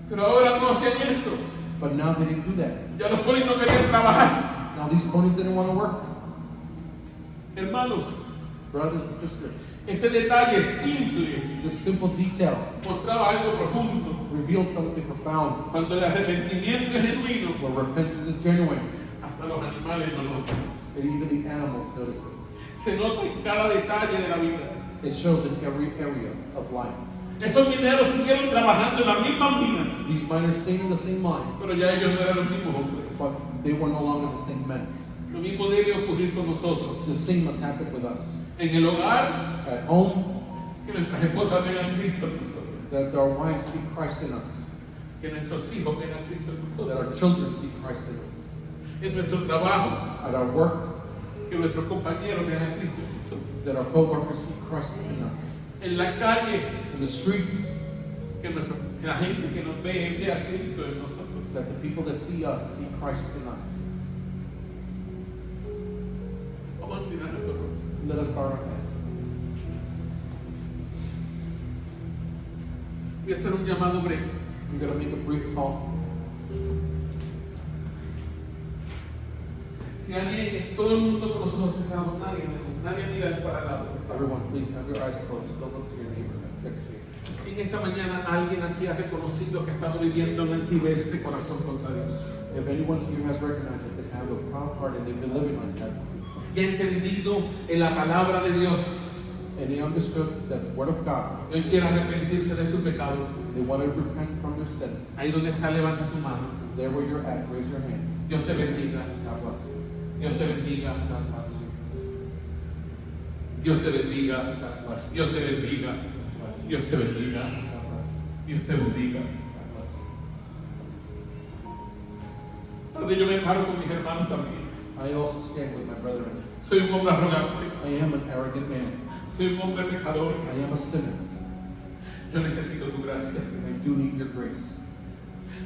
B: Pero ahora no hacían eso.
C: But now they didn't do that.
B: Ya los ponis no querían trabajar.
C: Now these ponies didn't want to work.
B: Hermanos,
C: Brothers and sisters,
B: este detalle simple
C: this simple detail
B: mostraba algo profundo.
C: revealed something profound.
B: Cuando el arrepentimiento es genuino,
C: When repentance is genuine,
B: hasta los animales lo notan.
C: and even the animals notice it.
B: Se nota en cada detalle de la vida.
C: It shows in every area of life.
B: Esos mineros siguieron trabajando en las mismas minas,
C: These miners stayed in the same line,
B: pero ya ellos no eran los mismos hombres.
C: but they were no longer the same men.
B: Lo mismo debe ocurrir con nosotros.
C: The same must happen with us.
B: En el hogar,
C: At home,
B: que nuestras esposas vean a Cristo en nosotros.
C: that our wives see Christ in us,
B: Que nuestros hijos vean a Cristo en
C: so that
B: nosotros.
C: our children see Christ in us.
B: En nuestro trabajo,
C: At our work,
B: que nuestros compañeros vean a Cristo en nosotros.
C: that our co-workers see Christ in us.
B: En la calle,
C: In the streets,
B: que la gente que nos ve vea a Cristo en nosotros.
C: that the people that see us see Christ in us.
B: Vamos a inclinar nuestro rostro.
C: Let us bow our heads.
B: Voy a hacer un llamado breve.
C: I'm going to make a brief call.
B: Si alguien, todo el mundo con los ojos cerrados, nadie mira para el lado.
C: Everyone, please have your eyes closed. Don't look to your neighbor next to you.
B: Si en esta mañana alguien aquí ha reconocido que ha estado viviendo en altivez de corazón contra Dios,
C: If anyone here has recognized that they have a proud heart and they've been living like that,
B: y ha entendido en la palabra de Dios,
C: and they understood that the word of God,
B: y hoy quiere arrepentirse de su pecado,
C: they want to repent from their sin,
B: ahí donde está, levanta tu mano.
C: there where you're at, raise your hand.
B: Dios te bendiga,
C: God bless you.
B: Dios te bendiga,
C: God bless you.
B: Dios te bendiga,
C: God bless you.
B: Dios te bendiga,
C: God bless you.
B: Dios te bendiga,
C: God bless you.
B: Dios te bendiga.
C: God bless you.
B: Padre, yo me paro con mis hermanos también.
C: I also stand with my brethren.
B: Soy un hombre arrogante,
C: I am an arrogant man.
B: soy un hombre pecador.
C: I am a sinner.
B: Yo necesito tu gracia.
C: I do need your grace.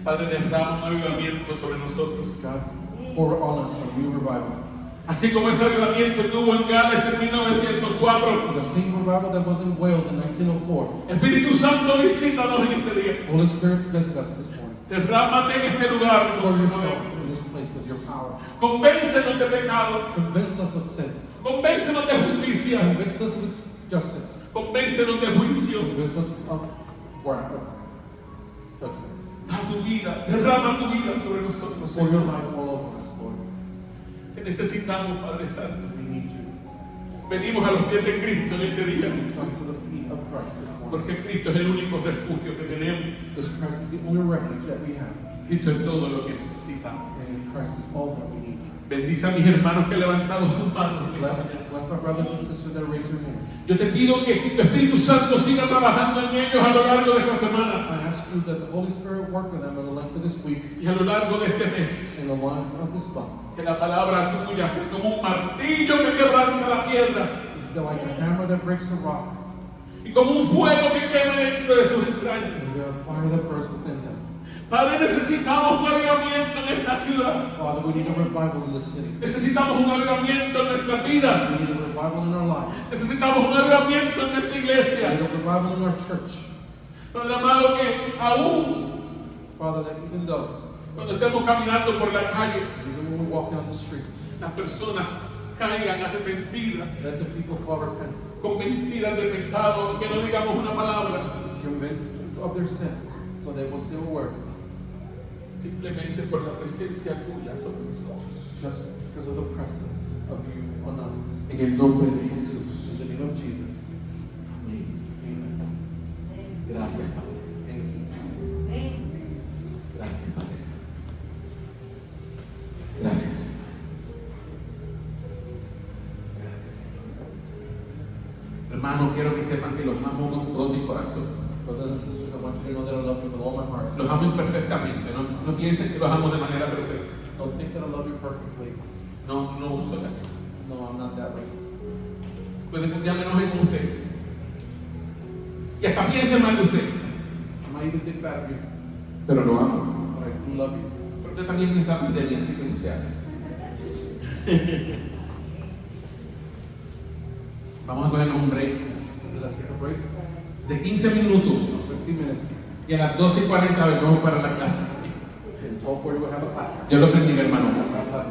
B: Padre, derrama un avivamiento sobre nosotros.
C: God, pour on us a new revival.
B: Así como ese avivamiento tuvo en Gales en 1904.
C: The same revival that was in Wales in 1904.
B: Espíritu Santo, visítanos en este día.
C: Holy Spirit, visit us this morning.
B: Derrámate en este lugar.
C: Pour yourself in this place with your power.
B: Convéncenos de pecado.
C: Convince us of sin.
B: Convéncenos de justicia.
C: Convict us with justice.
B: Convéncenos de juicio.
C: Convince us of wrath, of judgment.
B: A tu vida. Derrama tu vida sobre nosotros.
C: Pour your
B: Señor.
C: life all over us, Lord.
B: Te necesitamos, Padre Santo.
C: We need you.
B: Venimos a los pies de Cristo en este día.
C: Come to the feet of Christ this morning.
B: Porque Cristo es el único refugio que tenemos.
C: Because Christ is the only refuge that we have.
B: Cristo es todo lo que necesitamos.
C: And Christ is all that we need.
B: Bendice a mis hermanos que han levantado sus manos.
C: Bless my brothers and sisters that raise their hand.
B: Yo te pido que tu Espíritu Santo siga trabajando en ellos a lo largo de esta semana
C: I ask you that the Holy Spirit work with them in the length of this week
B: y a lo largo de este mes.
C: and the length of this month.
B: Que la palabra tuya sea como un martillo que quebranta la piedra
C: They're like a hammer that breaks the rock,
B: y como un fuego que quema dentro de sus entrañas.
C: and they're a fire that burns within them.
B: Padre, necesitamos un avivamiento en esta ciudad.
C: Father, we need a revival in this city.
B: Necesitamos un avivamiento en nuestras vidas.
C: We need a revival in our lives.
B: Necesitamos un avivamiento en nuestra
C: We
B: iglesia.
C: need a revival in our church.
B: Padre amado, que aún
C: Father, that even though,
B: cuando estemos caminando por la calle,
C: even when we're walking on the streets,
B: las personas caigan arrepentidas,
C: let the people fall repent,
B: convencidas de pecado, que no digamos una palabra,
C: convinced of their sin, so they will say a word,
B: simplemente por la presencia tuya sobre nosotros.
C: just because of the presence of you on us.
B: En el nombre de Jesús.
C: In the name of Jesus.
B: Amén.
C: Amen.
B: Gracias, Padre.
C: Thank you.
B: Gracias, Padre. Gracias, Señor. Gracias, Señor. Hermano, quiero que sepan que los amo con todo mi corazón.
C: Brothers and sisters, I want you to know that I love you with all my heart.
B: Los amo imperfectamente. No piensen que los amo de manera perfecta.
C: Don't think that I love you perfectly.
B: No uso eso.
C: No, I'm not that way.
B: Puede que un día me enoje con usted. Y hasta piense mal de usted.
C: I might even think bad of you,
B: Pero lo amo.
C: but I do love you.
B: Pero usted también piensa mal de mí, así que no se haga. Vamos a coger un break
C: Let's take a break.
B: de 15 minutos.
C: 15 minutes.
B: Y a las 12:40 vamos para la clase.
C: In 12:40 we'll have a class.
B: Dios lo bendiga, hermano.
C: Have a class.